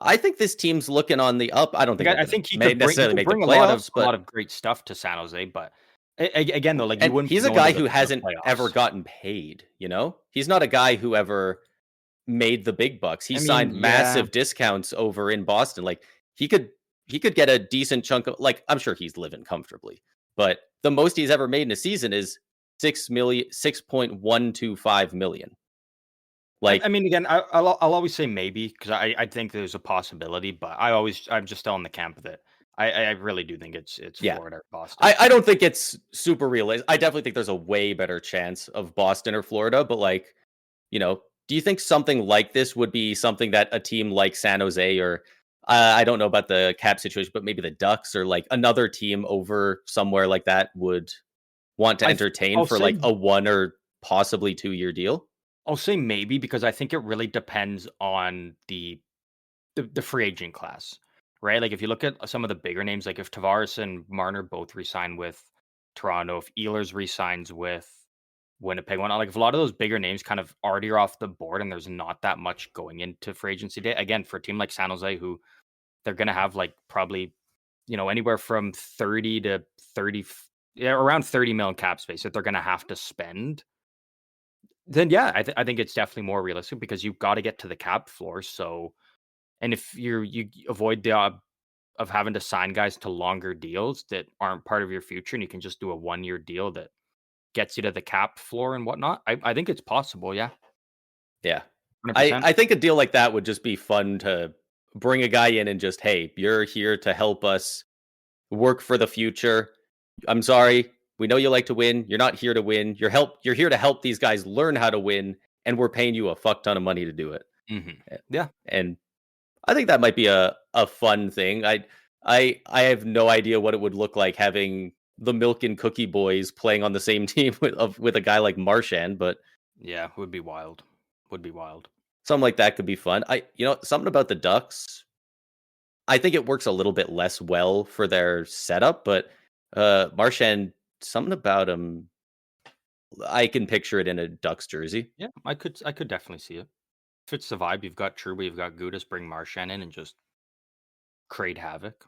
I think this team's looking on the up. I don't think they're I going to think he necessarily could make the bring playoffs, a lot but of great stuff to San Jose. But again, though, like you and wouldn't be he's a going guy to who the hasn't ever playoffs. gotten paid, He's not a guy who ever made the big bucks. He I mean, signed yeah, massive discounts over in Boston. Like he could he could get a decent chunk of, like, I'm sure he's living comfortably. But the most he's ever made in a season is 6.125 million. I Like, mean, again, I'll always say maybe because I think there's a possibility, but I'm just still in the camp of it. I really do think it's yeah. Florida or Boston. I don't think it's super realistic. I definitely think there's a way better chance of Boston or Florida, but like, do you think something like this would be something that a team like San Jose or I don't know about the cap situation, but maybe the Ducks or like another team over somewhere like that would want to I th- entertain I'll for say like a 1 or possibly 2 year deal? I'll say maybe because I think it really depends on the free agent class, right? Like if you look at some of the bigger names, like if Tavares and Marner both resign with Toronto, if Ehlers resigns with Winnipeg, whatnot, like if a lot of those bigger names kind of already are off the board and there's not that much going into free agency day. Again, for a team like San Jose, who they're gonna have like probably, anywhere from 30 to 30, yeah, around 30 million cap space that they're gonna have to spend. Then yeah, I think it's definitely more realistic because you've got to get to the cap floor. So, and if you avoid the of having to sign guys to longer deals that aren't part of your future, and you can just do a 1 year deal that gets you to the cap floor and whatnot. I think it's possible. Yeah, Yeah. 100%. I think a deal like that would just be fun to bring a guy in and just, hey, you're here to help us work for the future. I'm sorry. We know you like to win. You're not here to win. You're here to help these guys learn how to win, and we're paying you a fuck ton of money to do it. Eh, Yeah. And I think that might be a fun thing. I have no idea what it would look like having the Milk and Cookie Boys playing on the same team with a guy like Marchand, but Yeah, would be wild. Would be wild. something like that could be fun. Something about the Ducks. I think it works a little bit less well for their setup, but Marchand, something about him, I can picture it in a Ducks jersey. Yeah, I could definitely see it. Fits the vibe. You've got Trouba, you've got Gudis, bring Marchand in and just create havoc.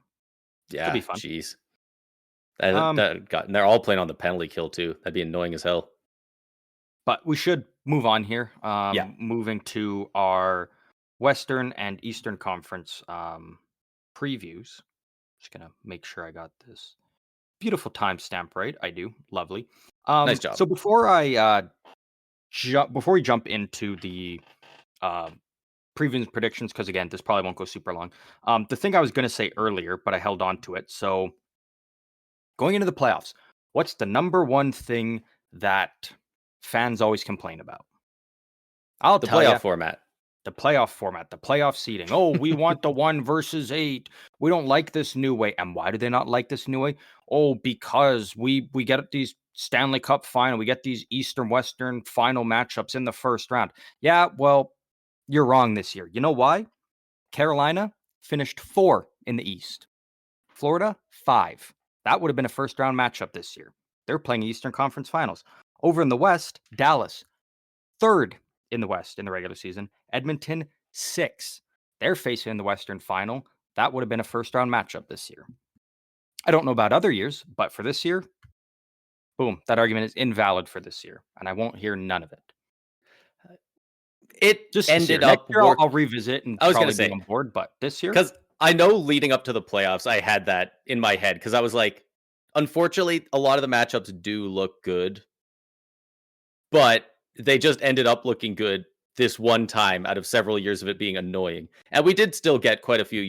Could Yeah, be fun. jeez. Um, And they're all playing on the penalty kill too. That'd be annoying as hell. but we should move on here. Yeah, Moving to our Western and Eastern Conference previews. Just gonna make sure I got this beautiful timestamp right. I do. Lovely. nice job. So before before we jump into the uh, previews and predictions, because again, this probably won't go super long. The thing I was gonna say earlier, but I held on to it. So going into the playoffs, what's the number one thing that fans always complain about? I'll The tell you, playoff format. the playoff format, the playoff seeding. Oh, we want the 1 versus 8. We don't like this new way. And why do they not like this new way? Oh, because we get these Stanley Cup final, we get these Eastern Western final matchups in the first round. Yeah, well, you're wrong this year. You know why? Carolina finished 4 in the East. Florida 5. That would have been a first round matchup this year. They're playing Eastern Conference Finals. Over in the West, Dallas, 3rd in the West in the regular season. Edmonton, 6th. They're facing in the Western Final. That would have been a first-round matchup this year. I don't know about other years, but for this year, boom, that argument is invalid for this year, and I won't hear none of it. It Just this year. ended Next up year, work. I'll revisit and I was gonna probably be say, on board, but this year, because I know leading up to the playoffs, I had that in my head because I was like, unfortunately, a lot of the matchups do look good, but they just ended up looking good this one time out of several years of it being annoying. And we did still get quite a few,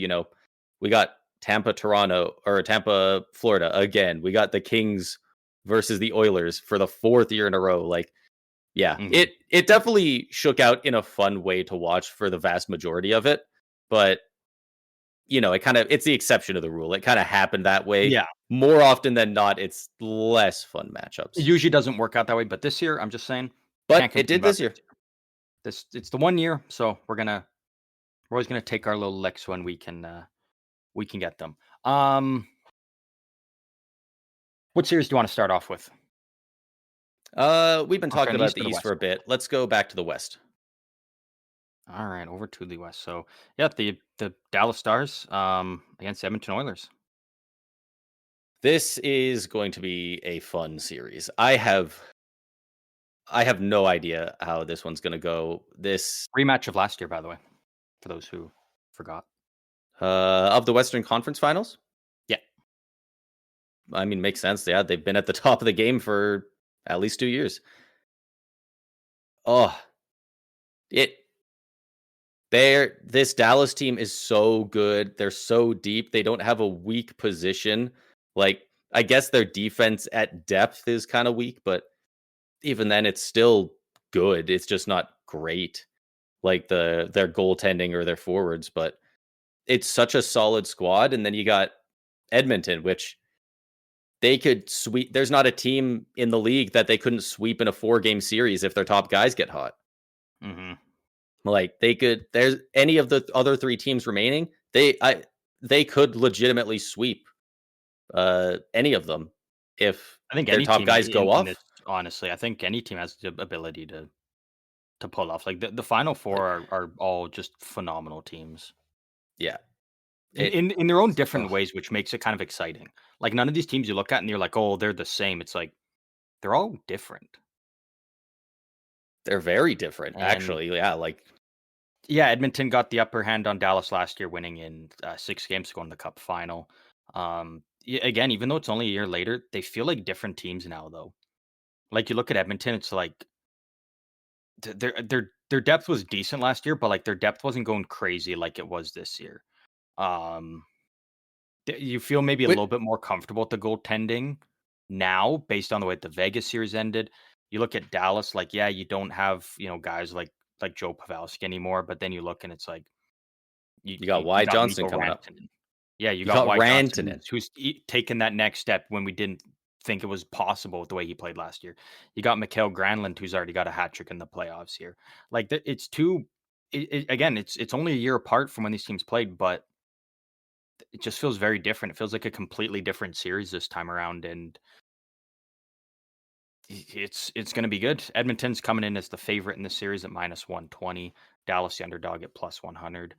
we got Tampa, Toronto, or Tampa, Florida again. We got the Kings versus the Oilers for the 4th year in a row. Like, yeah, it definitely shook out in a fun way to watch for the vast majority of it. But it's the exception to the rule. It kind of happened that way. yeah, More often than not, it's less fun matchups. it usually doesn't work out that way. But this year, I'm just saying, But can't it complain did about this year. It's the 1 year, so we're always gonna take our little licks when we can get them. What series do you want to start off with? We've been Okay, talking the about East or the the East West? for a bit. Let's go back to the West. All right, over to the West. So yeah, the Dallas Stars against Edmonton Oilers. This is going to be a fun series. I have no idea how this one's going to go. This Rematch of last year, by the way, for those who forgot. Of the Western Conference Finals. Yeah. I mean, makes sense. Yeah, they've been at the top of the game for at least 2 years. Oh, this Dallas team is so good. They're so deep. They don't have a weak position. Like, I guess their defense at depth is kind of weak, but even then it's still good. It's just not great like their goaltending or their forwards, but it's such a solid squad. And then you got Edmonton, which they could sweep. There's not a team in the league that they couldn't sweep in a 4-game series if their top guys get hot. Mm-hmm. Like there's any of the other 3 teams remaining, they could legitimately sweep any of them if I think their any top team guys go off. this, honestly, I think any team has the ability to pull off. Like the Final Four are all just phenomenal teams. Yeah. In their own different ways, which makes it kind of exciting. Like none of these teams you look at and you're like, oh, they're the same. It's like they're all different. They're very different, And actually. Yeah, like yeah, Edmonton got the upper hand on Dallas last year, winning in 6 games to go in the Cup final. Again, even though it's only a year later, they feel like different teams now. Though, like you look at Edmonton, it's like their depth was decent last year, but like their depth wasn't going crazy like it was this year. Um, you feel maybe a little bit more comfortable with the goaltending now, based on the way the Vegas series ended. You look at Dallas, like yeah, you don't have guys like Joe Pavelski anymore, but then you look and it's like you got you Wyatt got Johnston Mikko coming up. Rantanen. Yeah, you You got got Wyatt Rantanen. Johnston, who's taken that next step when we didn't think it was possible with the way he played last year. You got Mikael Granlund, who's already got a hat trick in the playoffs here. Like it's again, it's only a year apart from when these teams played, but it just feels very different. It feels like a completely different series this time around, and it's going to be good. Edmonton's coming in as the favorite in the series at -120. Dallas the underdog at +100.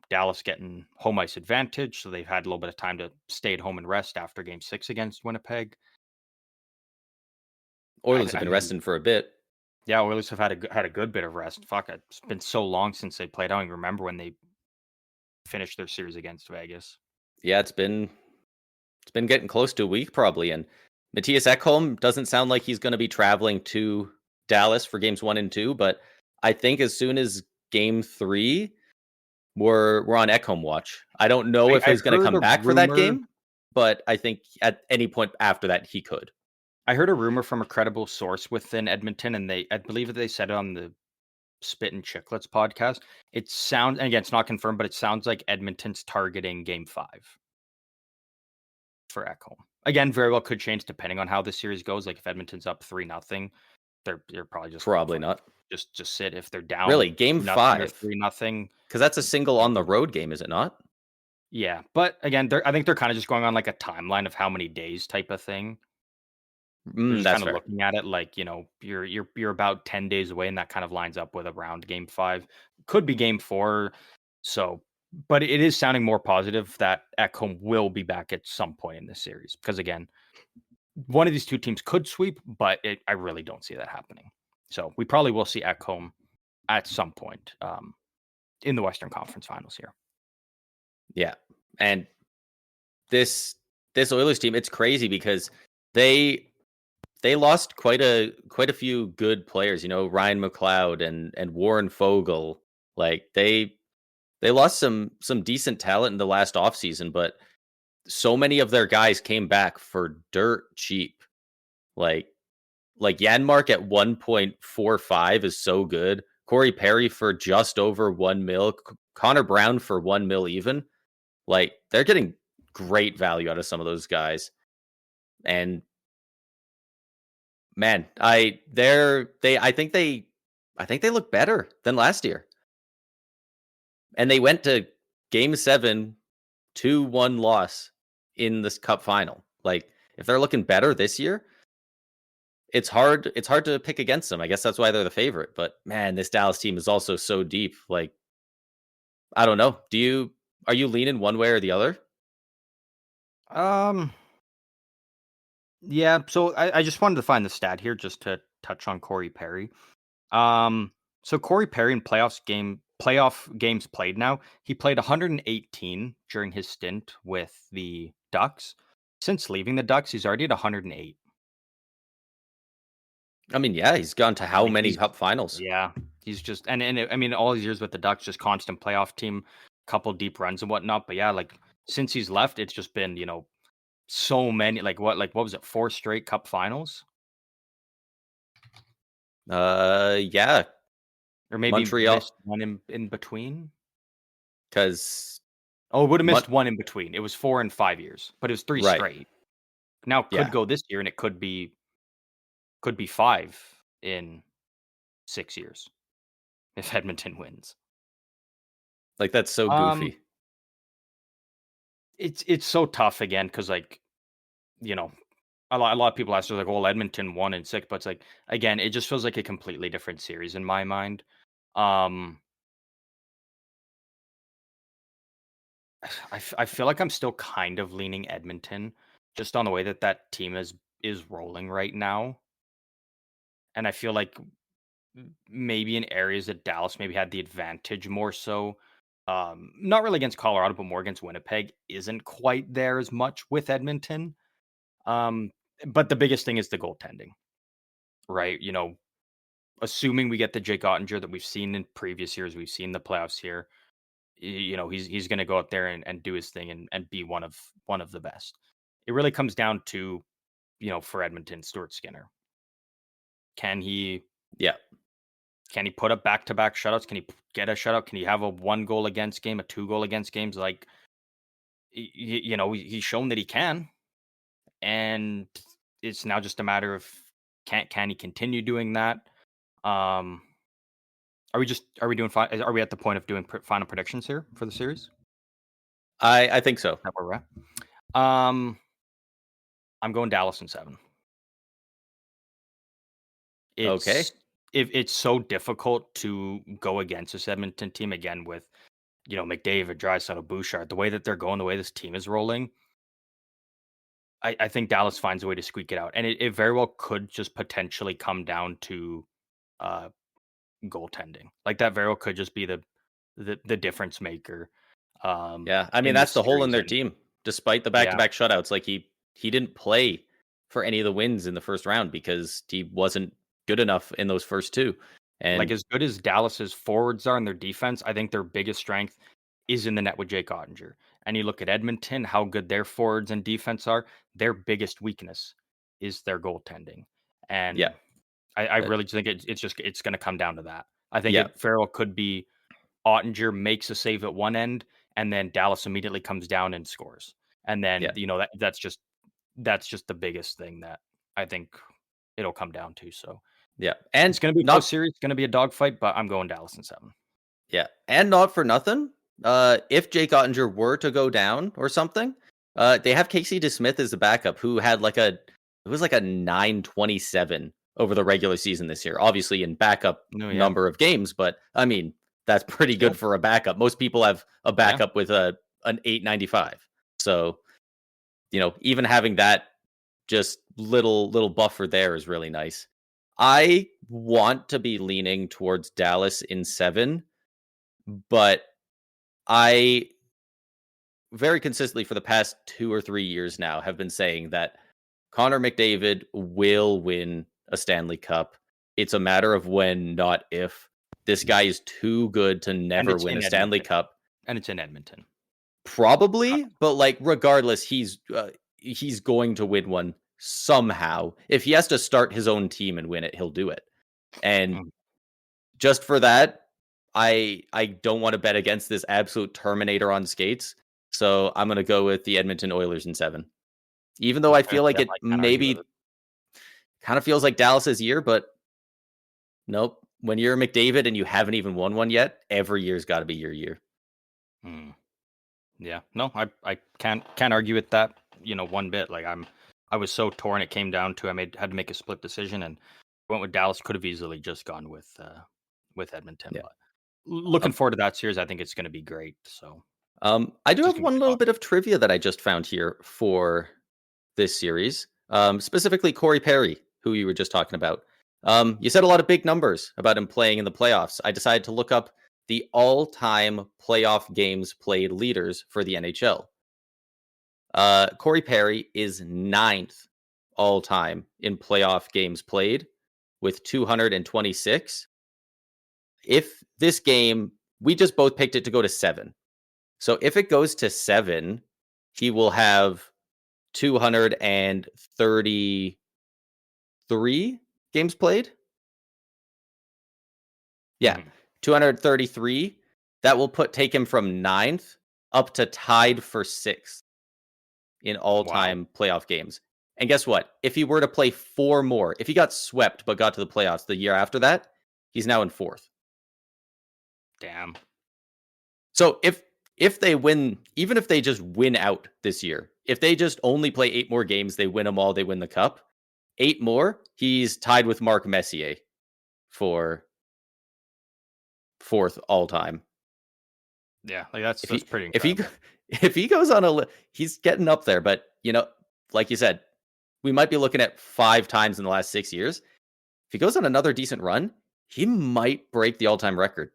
Dallas getting home ice advantage, so they've had a little bit of time to stay at home and rest after Game 6 against Winnipeg. Oilers have been resting for a bit. Yeah, Oilers have had a good bit of rest. Fuck, it's been so long since they played. I don't even remember when they finished their series against Vegas. Yeah, it's been getting close to a week probably, and Matthias Ekholm doesn't sound like he's going to be traveling to Dallas for games 1 and 2, but I think as soon as game 3, we're on Ekholm watch. I don't know if he's going to come back for that game, but I think at any point after that he could. I heard a rumor from a credible source within Edmonton, and I believe that they said it on the Spit and Chicklets podcast. It sounds, and again, it's not confirmed, but it sounds like Edmonton's targeting Game 5 for Ekholm. Again, very well could change depending on how the series goes. Like if Edmonton's up 3-0, they're probably just not. Just sit. If they're down really Game 5 3-0, because that's a single on the road game, is it not? Yeah, but again, I think they're kind of just going on like a timeline of how many days type of thing. Just That's kind of fair. looking at it like, you're about 10 days away, and that kind of lines up with around game 5. Could be game 4. So, but it is sounding more positive that Ekholm will be back at some point in this series because again, one of these two teams could sweep, but I really don't see that happening. So, we probably will see Ekholm at some point in the Western Conference Finals here. Yeah. And this Oilers team, it's crazy because they lost quite a few good players, Ryan McLeod and Warren Fogle. Like they lost some decent talent in the last offseason, but so many of their guys came back for dirt cheap. Like Janmark at 1.45 is so good. Corey Perry for just over 1 mil. Connor Brown for 1 mil even. Like they're getting great value out of some of those guys. And man, I think they look better than last year. And they went to game 7, 2-1 loss in this cup final. Like if they're looking better this year, it's hard to pick against them. I guess that's why they're the favorite. But man, this Dallas team is also so deep. Like I don't know. Are you leaning one way or the other? Yeah, so I just wanted to find the stat here just to touch on Corey Perry. So Corey Perry in playoff games played now, he played 118 during his stint with the Ducks. Since leaving the Ducks, he's already at 108. I mean, yeah, he's gone to how Like many cup finals? yeah, he's just I mean all his years with the Ducks, just constant playoff team, couple deep runs and whatnot. But yeah, like since he's left, it's just been so many what was it, 4 straight cup finals? Yeah, Or maybe Montreal, missed one in between? because Oh, it would've missed one in between. It was 4 and 5 years, but it was 3 right, straight. Now it could yeah, go this year, and it could be 5 in 6 years if Edmonton wins. like that's so Um, goofy. it's so tough again because you know, a lot of people ask, they're like, "Well, Edmonton won in 6," but it's like, again, it just feels like a completely different series in my mind. Um, I feel like I'm still kind of leaning Edmonton just on the way that that team is rolling right now, and I feel like maybe in areas that Dallas maybe had the advantage more so. Not really against Colorado, but more against Winnipeg isn't quite there as much with Edmonton. Um, but the biggest thing is the goaltending, right? Assuming we get the Jake Ottinger that we've seen in previous years, we've seen the playoffs here. He's going to go out there and do his thing and be one of the best. It really comes down to for Edmonton, Stuart Skinner. Can he Yeah, Can he put up back-to-back shutouts? Can he get a shutout? Can he have a 1 goal against game, a 2 goal against games? Like, he's shown that he can, and it's now just a matter of can he continue doing that? Um, are we doing are we at the point of doing final predictions here for the series? I think so. Is that where we're at? Um, I'm going Dallas in 7. Okay, It's if it's so difficult to go against this Edmonton team again with McDavid, Draisaitl, Bouchard, the way that they're going, the way this team is rolling. I think Dallas finds a way to squeak it out, and it very well could just potentially come down to uh, goaltending. Like that very well could just be the difference maker yeah. I mean, in that's this the hole in series. their And team. Despite the yeah, back-to-back shutouts, like he didn't play for any of the wins in the first round because he wasn't good enough in those first two. like And as good as Dallas's forwards are in their defense, I think their biggest strength is in the net with Jake Ottinger. And you look at Edmonton, how good their forwards and defense are. Their biggest weakness is their goaltending, yeah, and I uh, really think it's going to come down to that. I think yeah, it Farrell could be Ottinger makes a save at one end, and then Dallas immediately comes down and scores. And then yeah, that's just the biggest thing that I think it'll come down to. So yeah. it's And going to be a close not series. It's going to be a dogfight, but I'm going Dallas in 7. Yeah, and not for nothing. If Jake Ottinger were to go down or something, they have Casey DeSmith as the backup, who had like a It was like a 927 over the regular season this year. Obviously in backup number of games, but I mean, that's pretty good for a backup. Most people have a backup with an 895. So, even having that just little buffer there is really nice. I want to be leaning towards Dallas in 7, but I very consistently for the past 2 or 3 years now have been saying that Connor McDavid will win a Stanley Cup. It's a matter of when, not if. This guy is too good to never win a Stanley Cup. And it's in Edmonton. Probably, but regardless, he's going to win one somehow. If he has to start his own team and win it, he'll do it. And just for that, I don't want to bet against this absolute Terminator on skates. So I'm going to go with the Edmonton Oilers in 7. Even though I feel like it maybe kind of feels like Dallas's year, but nope. When you're McDavid and you haven't even won one yet, every year's got to be your year. Yeah, no, I can't argue with that. One bit. I was so torn. It came down to had to make a split decision, and went with Dallas. Could have easily just gone with Edmonton. Yeah. But looking forward to that series. I think it's going to be great. So, I do have one little bit of trivia that I just found here for this series. Specifically Corey Perry, who you were just talking about. You said a lot of big numbers about him playing in the playoffs. I decided to look up the all-time playoff games played leaders for the NHL. Corey Perry is 9th all-time in playoff games played with 226. If this game, we just both picked it to go to 7. So if it goes to 7, he will have 233 games played. Yeah, 233. That will take him from 9th up to tied for 6th in all-time playoff games. And guess what? If he were to play 4 more, if he got swept but got to the playoffs the year after that, he's now in 4th. Damn. So if they win, even if they just win out this year, if they just only play 8 more games, they win them all, they win the cup. 8 more, he's tied with Mark Messier for 4th all time. Yeah, that's pretty incredible. If he goes on he's getting up there, but like you said, we might be looking at 5 times in the last 6 years. If he goes on another decent run, he might break the all-time record.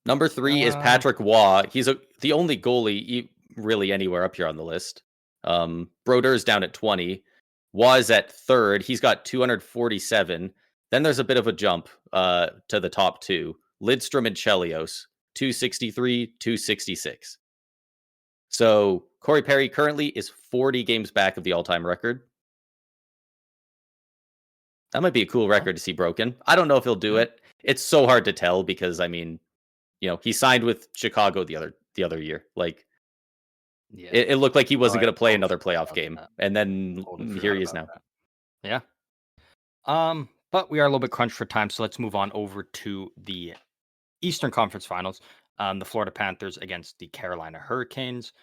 Number 3 is Patrick Waugh. He's the only goalie really anywhere up here on the list. Brodeur's down at 20. Waugh is at 3rd. He's got 247. Then there's a bit of a jump to the top 2. Lidstrom and Chelios, 263, 266. So Corey Perry currently is 40 games back of the all-time record. That might be a cool record to see broken. I don't know if he'll do it. It's so hard to tell because, I mean, he signed with Chicago the other year. It looked like he wasn't going to play another playoff game. And then here he is now. Yeah. But we are a little bit crunched for time, so let's move on over to the Eastern Conference Finals. The Florida Panthers against the Carolina Hurricanes.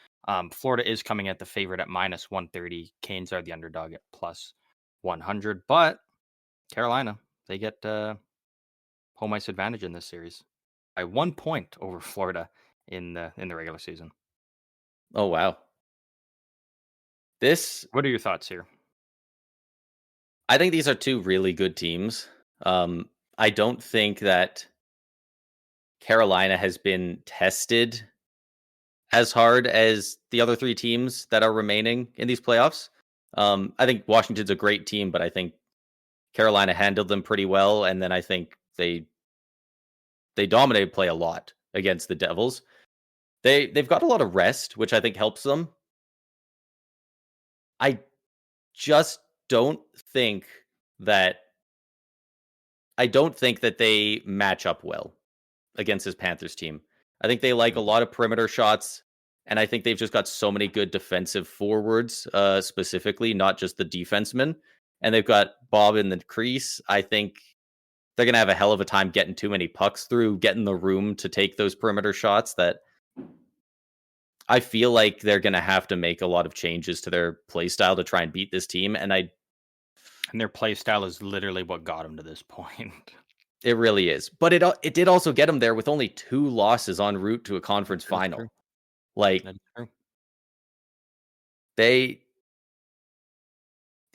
Florida is coming at the favorite at -130. Canes are the underdog at +100. But Carolina, they get home ice advantage in this series by 1 point over Florida in the regular season. Oh wow! What are your thoughts here? I think these are 2 really good teams. I don't think that Carolina has been tested as hard as the other 3 teams that are remaining in these playoffs. I think Washington's a great team, but I think Carolina handled them pretty well, and then I think they dominated play a lot against the Devils. They've got a lot of rest, which I think helps them. I just don't think that they match up well against this Panthers team. I think they like a lot of perimeter shots, and I think they've just got so many good defensive forwards, specifically, not just the defensemen. And they've got Bob in the crease. I think they're going to have a hell of a time getting too many pucks through, getting the room to take those perimeter shots that I feel like they're going to have to make a lot of changes to their play style to try and beat this team. And And their play style is literally what got them to this point. it really is. But it did also get them there with only 2 losses en route to a conference That is final. true. Like That is true. they,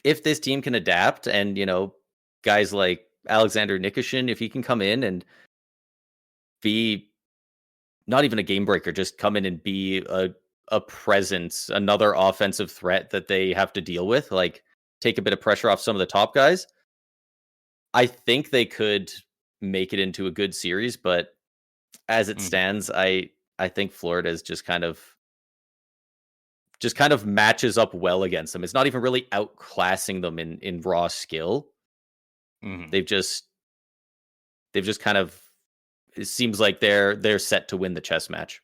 if this team can adapt and, guys like Alexander Nikoshin, if he can come in and be not even a game breaker, just come in and be a presence, another offensive threat that they have to deal with, like take a bit of pressure off some of the top guys. I think they could make it into a good series, but as it stands, I think Florida is just kind of matches up well against them. It's not even really outclassing them in raw skill. Mm-hmm. They've just kind of, it seems like they're set to win the chess match.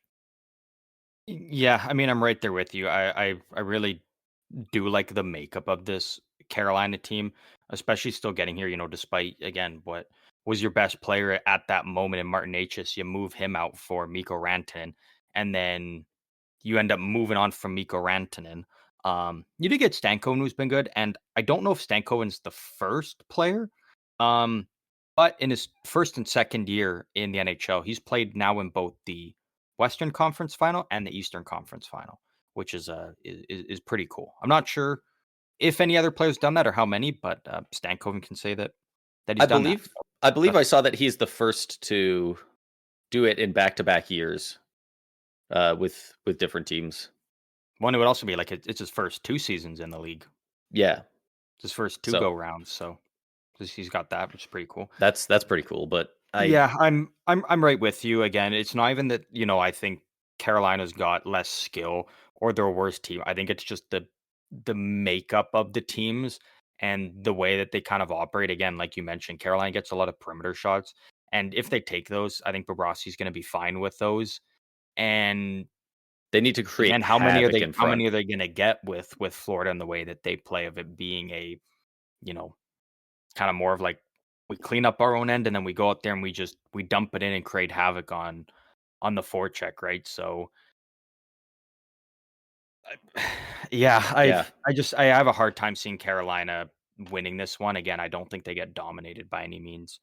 Yeah, I mean, I'm right there with you. I really do like the makeup of this Carolina team, especially still getting here, despite, again, what was your best player at that moment in Martin Hs. You move him out for Mikko Rantanen, and then you end up moving on from Mikko Rantanen. You did get Stankoven, who's been good, and I don't know if Stankoven's the first player, but in his first and second year in the NHL, he's played now in both the Western Conference Final and the Eastern Conference Final, which is pretty cool. I'm not sure if any other players done that or how many, but Stankoven can say that he's done that. I believe I saw that he's the first to do it in back-to-back years, with different teams. One, it would also be like it's his first 2 seasons in the league. Yeah, It's his first 2 so go rounds, so he's got that, which is pretty cool. that's pretty cool. But Yeah, I'm right with you. Again, it's not even that, I think Carolina's got less skill or they're a worse team. I think it's just the makeup of the teams and the way that they kind of operate. Again, like you mentioned, Carolina gets a lot of perimeter shots. And if they take those, I think Bobrovsky's going to be fine with those. And they need to create again, havoc in how front. many are they going to get with Florida and the way that they play, of it being a, you know, kind of more of like, we clean up our own end and then we go out there and we dump it in and create havoc on the forecheck, right? So yeah, Yeah, I have a hard time seeing Carolina winning this one. Again, I don't think they get dominated by any means.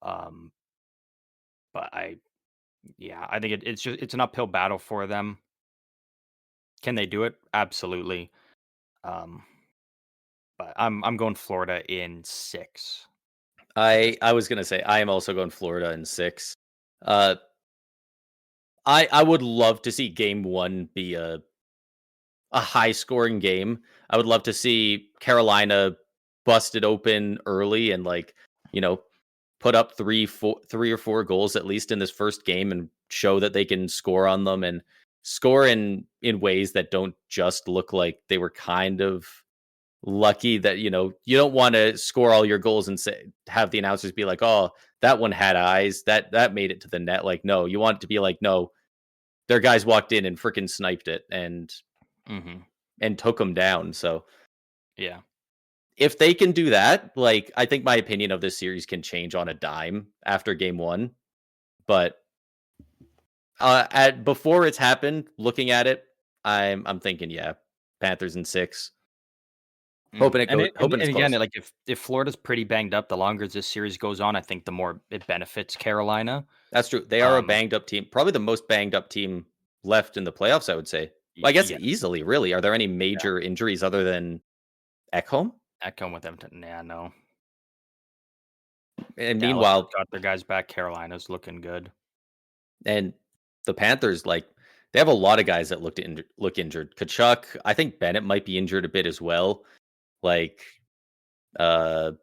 Um, but I think it's an uphill battle for them. Can they do it? Absolutely. Um, but I'm going Florida in 6. I was gonna say I am also going Florida in 6. Uh, I would love to see Game 1 be a high scoring game. I would love to see Carolina busted open early and, like, you know, put up 3 or 4 goals at least in this first game and show that they can score on them and score in ways that don't just look like they were kind of lucky. That, you don't want to score all your goals and have the announcers be like, "Oh, that one had eyes. That made it to the net." Like, no, you want it to be like, "No, their guys walked in and freaking sniped it and Mm-hmm. took them down." So Yeah. if they can do that, like, I think my opinion of this series can change on a dime after Game 1. But at before it's happened, looking at it, I'm thinking, yeah, Panthers in 6. Mhm. And Hoping it's again, close. like, if Florida's pretty banged up, the longer this series goes on, I think the more it benefits Carolina. That's true. They are a Um, banged up team, probably the most banged up team left in the playoffs, I would say. Well, I guess yes, easily, really. Are there any yeah, major injuries other than Ekholm? Ekholm with Edmonton. Yeah, no. And Dallas has meanwhile, got their guys back. Carolina's looking good. and the Panthers, like, they have a lot of guys that look injured. Kachuk, I think Bennett might be injured a bit as well. Like, uh,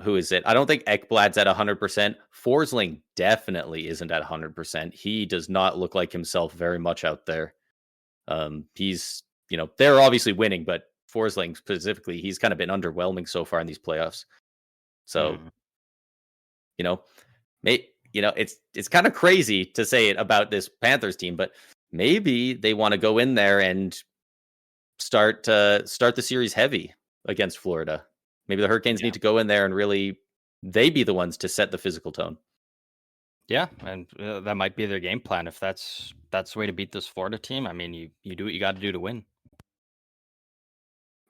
who is it? I don't think Ekblad's at 100%. Forsling definitely isn't at 100%. He does not look like himself very much out there. He's, they're obviously winning, but Forsling specifically, he's kind of been underwhelming so far in these playoffs. So, Mm. you know, it's kind of crazy to say it about this Panthers team, but maybe they want to go in there and start the series heavy against Florida. Maybe the Hurricanes Yeah, need to go in there and really they be the ones to set the physical tone. Yeah, and that might be their game plan if that's the way to beat this Florida team. I mean, you do what you got to do to win.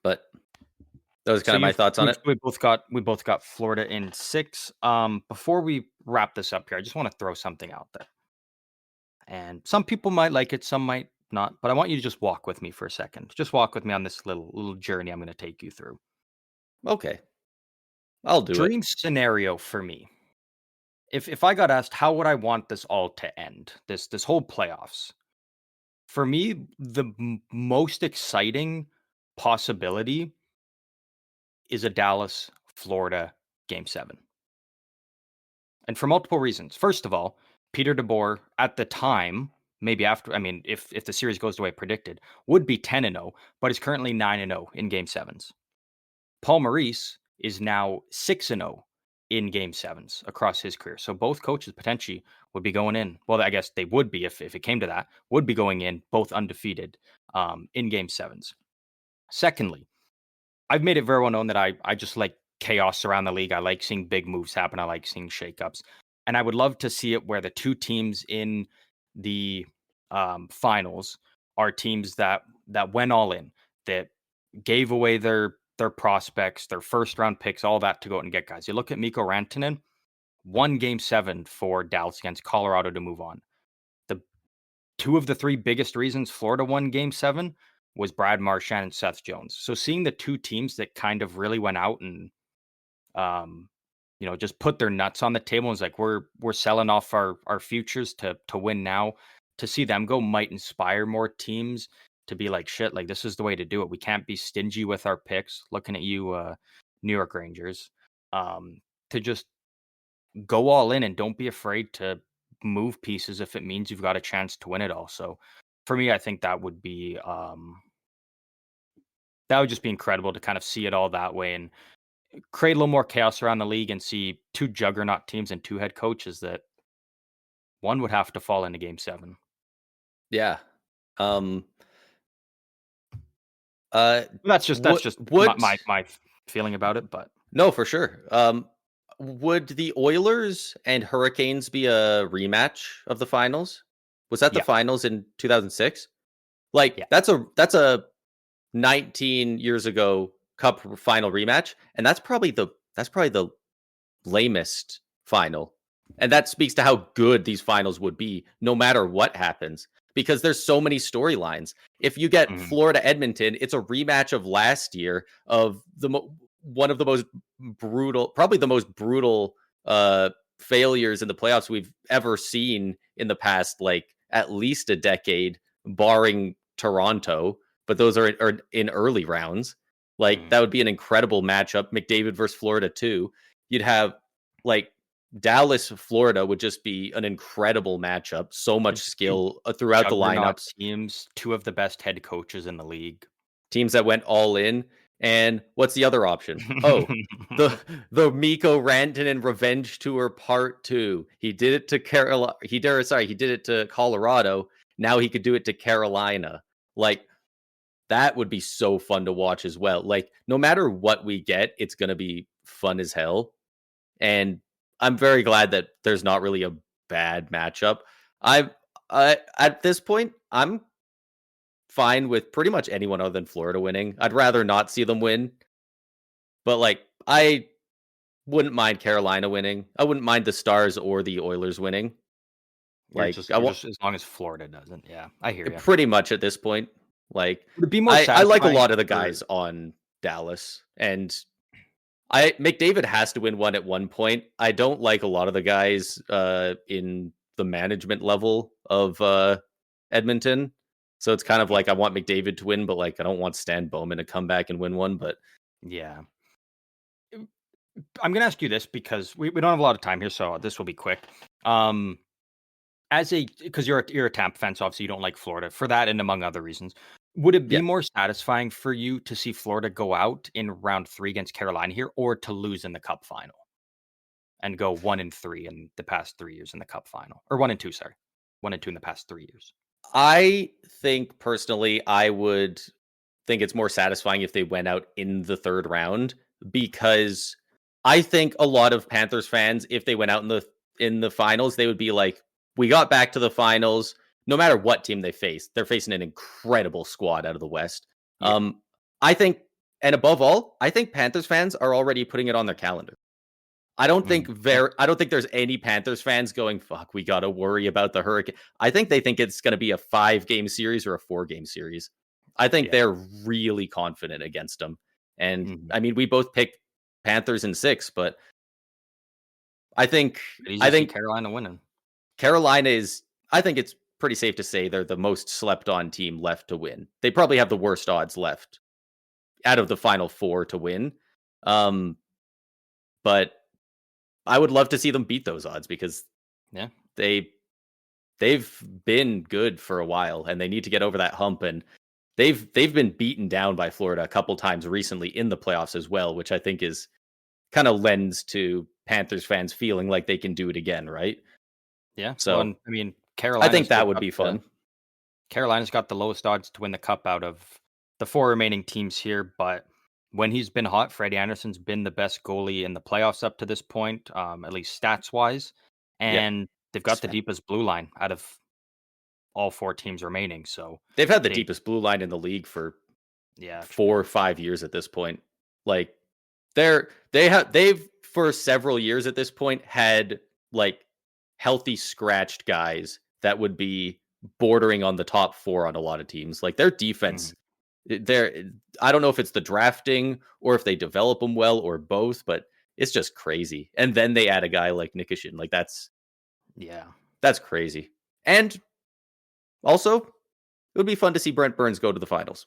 But those are So kind of my you've thoughts on it. we both got Florida in 6. Before we wrap this up here, I just want to throw something out there. And some people might like it, some might not, but I want you to just walk with me for a second. Just walk with me on this little journey I'm going to take you through. Okay, I'll do it. Dream scenario for me. If I got asked how would I want this all to end, this whole playoffs. For me, the most exciting possibility is a Dallas Florida game 7. And for multiple reasons. First of all, Peter DeBoer at the time, maybe after, I mean, if the series goes the way predicted, would be 10-0, but is currently 9-0 in game 7s. Paul Maurice is now 6-0 in game 7s across his career. So both coaches potentially would be going in. Well, I guess they would be if it came to that, would be going in both undefeated in game 7s. Secondly, I've made it very well known that I just like chaos around the league. I like seeing big moves happen. I like seeing shakeups, and I would love to see it where the two teams in the finals are teams that went all in, that gave away their prospects, their first round picks, all that to go out and get guys. You look at Mikko Rantanen, won game 7 for Dallas against Colorado to move on. The two of the three biggest reasons Florida won game 7 was Brad Marchand and Seth Jones. So seeing the two teams that kind of really went out and um, just put their nuts on the table and was like, we're selling off our futures to win now. To see them go might inspire more teams to be like, shit, like this is the way to do it. We can't be stingy with our picks. Looking at you, New York Rangers, to just go all in and don't be afraid to move pieces if it means you've got a chance to win it all. So for me, I think that would just be incredible to kind of see it all that way and create a little more chaos around the league and see two juggernaut teams and two head coaches that one would have to fall into game 7. Yeah. Um. That's just Would my feeling about it, but no, for sure. Would the Oilers and Hurricanes be a rematch of the finals? Was that the yeah, finals in 2006? Like yeah. that's a 19 years ago Cup final rematch, and that's probably the lamest final. And that speaks to how good these finals would be no matter what happens because there's so many storylines. If you get Mhm, Florida Edmonton, it's a rematch of last year of one of the most brutal, probably the most brutal failures in the playoffs we've ever seen in the past like at least a decade barring Toronto, but those are in early rounds. Like mhm. that would be an incredible matchup. McDavid versus Florida too. You'd have like Dallas, Florida would just be an incredible matchup. So much And just two skill throughout the juggernaut lineups, teams, two of the best head coaches in the league. teams that went all in. And what's the other option? Oh, the the Miko Rantanen Revenge Tour Part 2. He did it to Carolina. He did it to Colorado. Now he could do it to Carolina. Like that would be so fun to watch as well. Like no matter what we get, it's gonna be fun as hell. And I'm very glad that there's not really a bad matchup. I at this point, I'm fine with pretty much anyone other than Florida winning. I'd rather not see them win, but like I wouldn't mind Carolina winning. I wouldn't mind the Stars or the Oilers winning. Like I You're want just as long as Florida doesn't. Yeah, I hear you. pretty much at this point. Like Would it be more I like a satisfying lot of the for guys on Dallas and I McDavid has to win one at one point. I don't like a lot of the guys in the management level of Edmonton. So it's kind of like I want McDavid to win, but like I don't want Stan Bowman to come back and win one. But yeah. I'm gonna ask you this because we don't have a lot of time here, so this will be quick. Um, as a because you're a Tampa fan, so obviously you don't like Florida for that and among other reasons. Would it be yeah, more satisfying for you to see Florida go out in round 3 against Carolina here, or to lose in the Cup final and go 1-3 in the past 3 years in the Cup final, or 1-2, sorry, 1-2 in the past 3 years? I think personally, I would think it's more satisfying if they went out in the third round because I think a lot of Panthers fans, if they went out in the in the finals, they would be like, we got back to the finals. No matter what team they face, they're facing an incredible squad out of the West. Yeah. I think, and above all, I think Panthers fans are already putting it on their calendar. I don't think there's any Panthers fans going, fuck, we got to worry about the Hurricane. I think they think it's going to be a 5-game series or a 4-game series. I think they're really confident against them. And I mean, we both picked Panthers in 6, but I think Carolina winning. Carolina is, I think it's pretty safe to say they're the most slept on team left to win. They probably have the worst odds left out of the final 4 to win. But I would love to see them beat those odds because they've been good for a while and they need to get over that hump. And they've been beaten down by Florida a couple times recently in the playoffs as well, which I think is kind of lends to Panthers fans feeling like they can do it again, right? Yeah. So I mean, Carolina. I think that would be fun. Carolina's got the lowest odds to win the cup out of the 4 remaining teams here, but when he's been hot, Freddie Anderson's been the best goalie in the playoffs up to this point, at least stats wise. And they've got the deepest blue line out of all 4 teams remaining. So they've had the deepest blue line in the league for 4 or 5 years at this point. Like they've for several years at this point had like healthy scratched guys that would be bordering on the top 4 on a lot of teams. Like their defense, I don't know if it's the drafting or if they develop them well or both, but it's just crazy. And then they add a guy like Nikishin. Like that's crazy. And also, it would be fun to see Brent Burns go to the finals.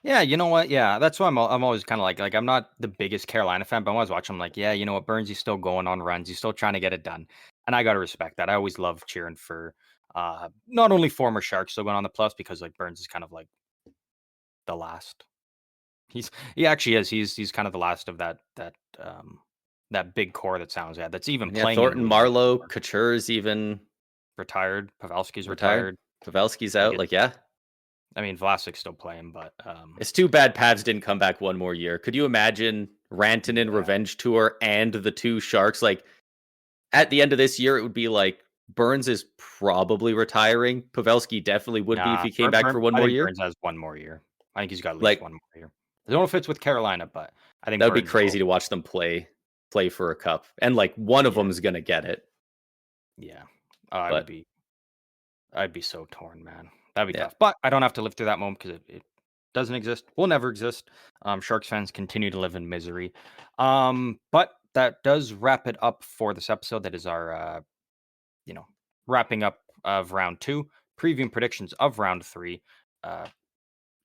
Yeah, you know what? Yeah, that's why I'm always kind of like I'm not the biggest Carolina fan, but I'm always watching. I'm like, yeah, you know what? Burns, he's still going on runs. He's still trying to get it done, and I got to respect that. I always love cheering for not only former Sharks still going on the plus because like Burns is kind of like the last. He actually is. He's kind of the last of that big core that sounds that's even playing. Thornton, Marlowe, Couture's even retired. Pavelski's retired. Pavelski's out. I mean, Vlasic's still playing, but it's too bad Pavs didn't come back one more year. Could you imagine Rantanen Revenge Tour and the 2 Sharks? Like at the end of this year, it would be like Burns is probably retiring. Pavelski definitely would be if he came back for one more year. Burns has one more year. I think he's got at least one more year. I don't know if it's with Carolina, but I think that would be crazy to watch them play for a cup, and like one of them is gonna get it. Yeah, I'd be so torn, man. That'd be tough. But I don't have to live through that moment because it doesn't exist. Will never exist. Sharks fans continue to live in misery. But that does wrap it up for this episode. That is our wrapping up of round 2, previewing predictions of round 3.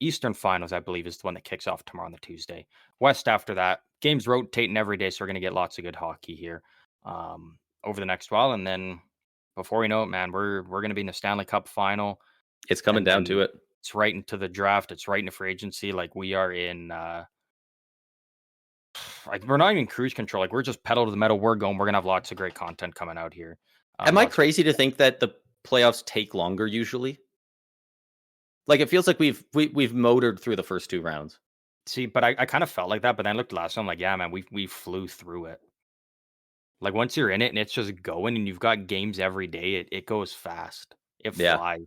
Eastern Finals, I believe, is the one that kicks off tomorrow on the Tuesday. West after that. Games rotating every day, so we're going to get lots of good hockey here over the next while. And then before we know it, man, we're going to be in the Stanley Cup Final. It's coming down to it. It's right into the draft. It's right into free agency. Like we are in, like we're not even cruise control. Like we're just pedal to the metal. We're going. We're going to have lots of great content coming out here. Am I crazy to think that the playoffs take longer usually? Like it feels like we've motored through the first 2 rounds. See, but I kind of felt like that. But then I looked last time, I'm like, yeah, man, we flew through it. Like once you're in it and it's just going, and you've got games every day, it goes fast. It flies.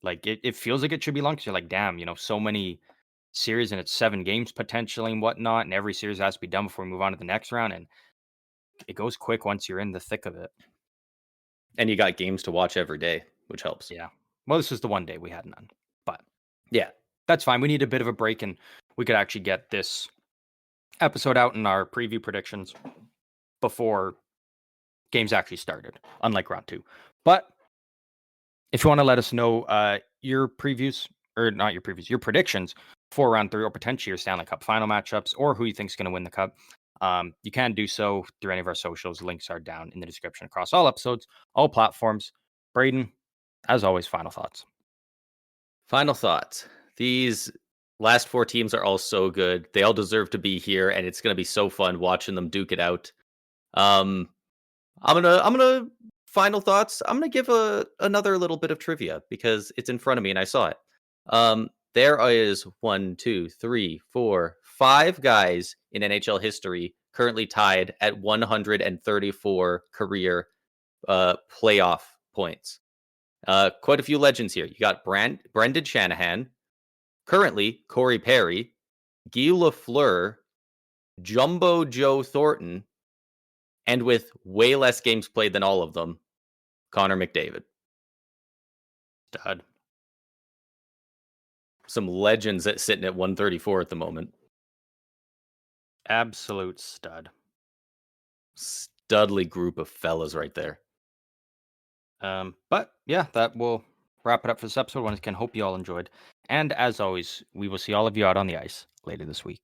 Like it feels like it should be long because you're like, damn, so many series and it's 7 games potentially and whatnot, and every series has to be done before we move on to the next round, and it goes quick once you're in the thick of it. And you got games to watch every day, which helps. Yeah. Well, this is the one day we had none, but yeah, that's fine. We need a bit of a break, and we could actually get this episode out in our preview predictions before games actually started, unlike round 2. But if you want to let us know your previews, or not your previews, your predictions for round 3 or potentially your Stanley Cup final matchups or who you think is going to win the cup, you can do so through any of our socials. Links are down in the description across all episodes, all platforms. Braden, as always, final thoughts. Final thoughts. These last 4 teams are all so good. They all deserve to be here, and it's going to be so fun watching them duke it out. I'm gonna final thoughts. I'm gonna give another little bit of trivia because it's in front of me and I saw it. There is 1, 2, 3, 4, 5 guys in NHL history currently tied at 134 career playoff points. Quite a few legends here. You got Brendan Shanahan, currently Corey Perry, Guy Lafleur, Jumbo Joe Thornton, and with way less games played than all of them, Connor McDavid. Stud. Some legends that sitting at 134 at the moment. Absolute stud. Studly group of fellas right there. But yeah, that will wrap it up for this episode. Once again, hope you all enjoyed. And as always, we will see all of you out on the ice later this week.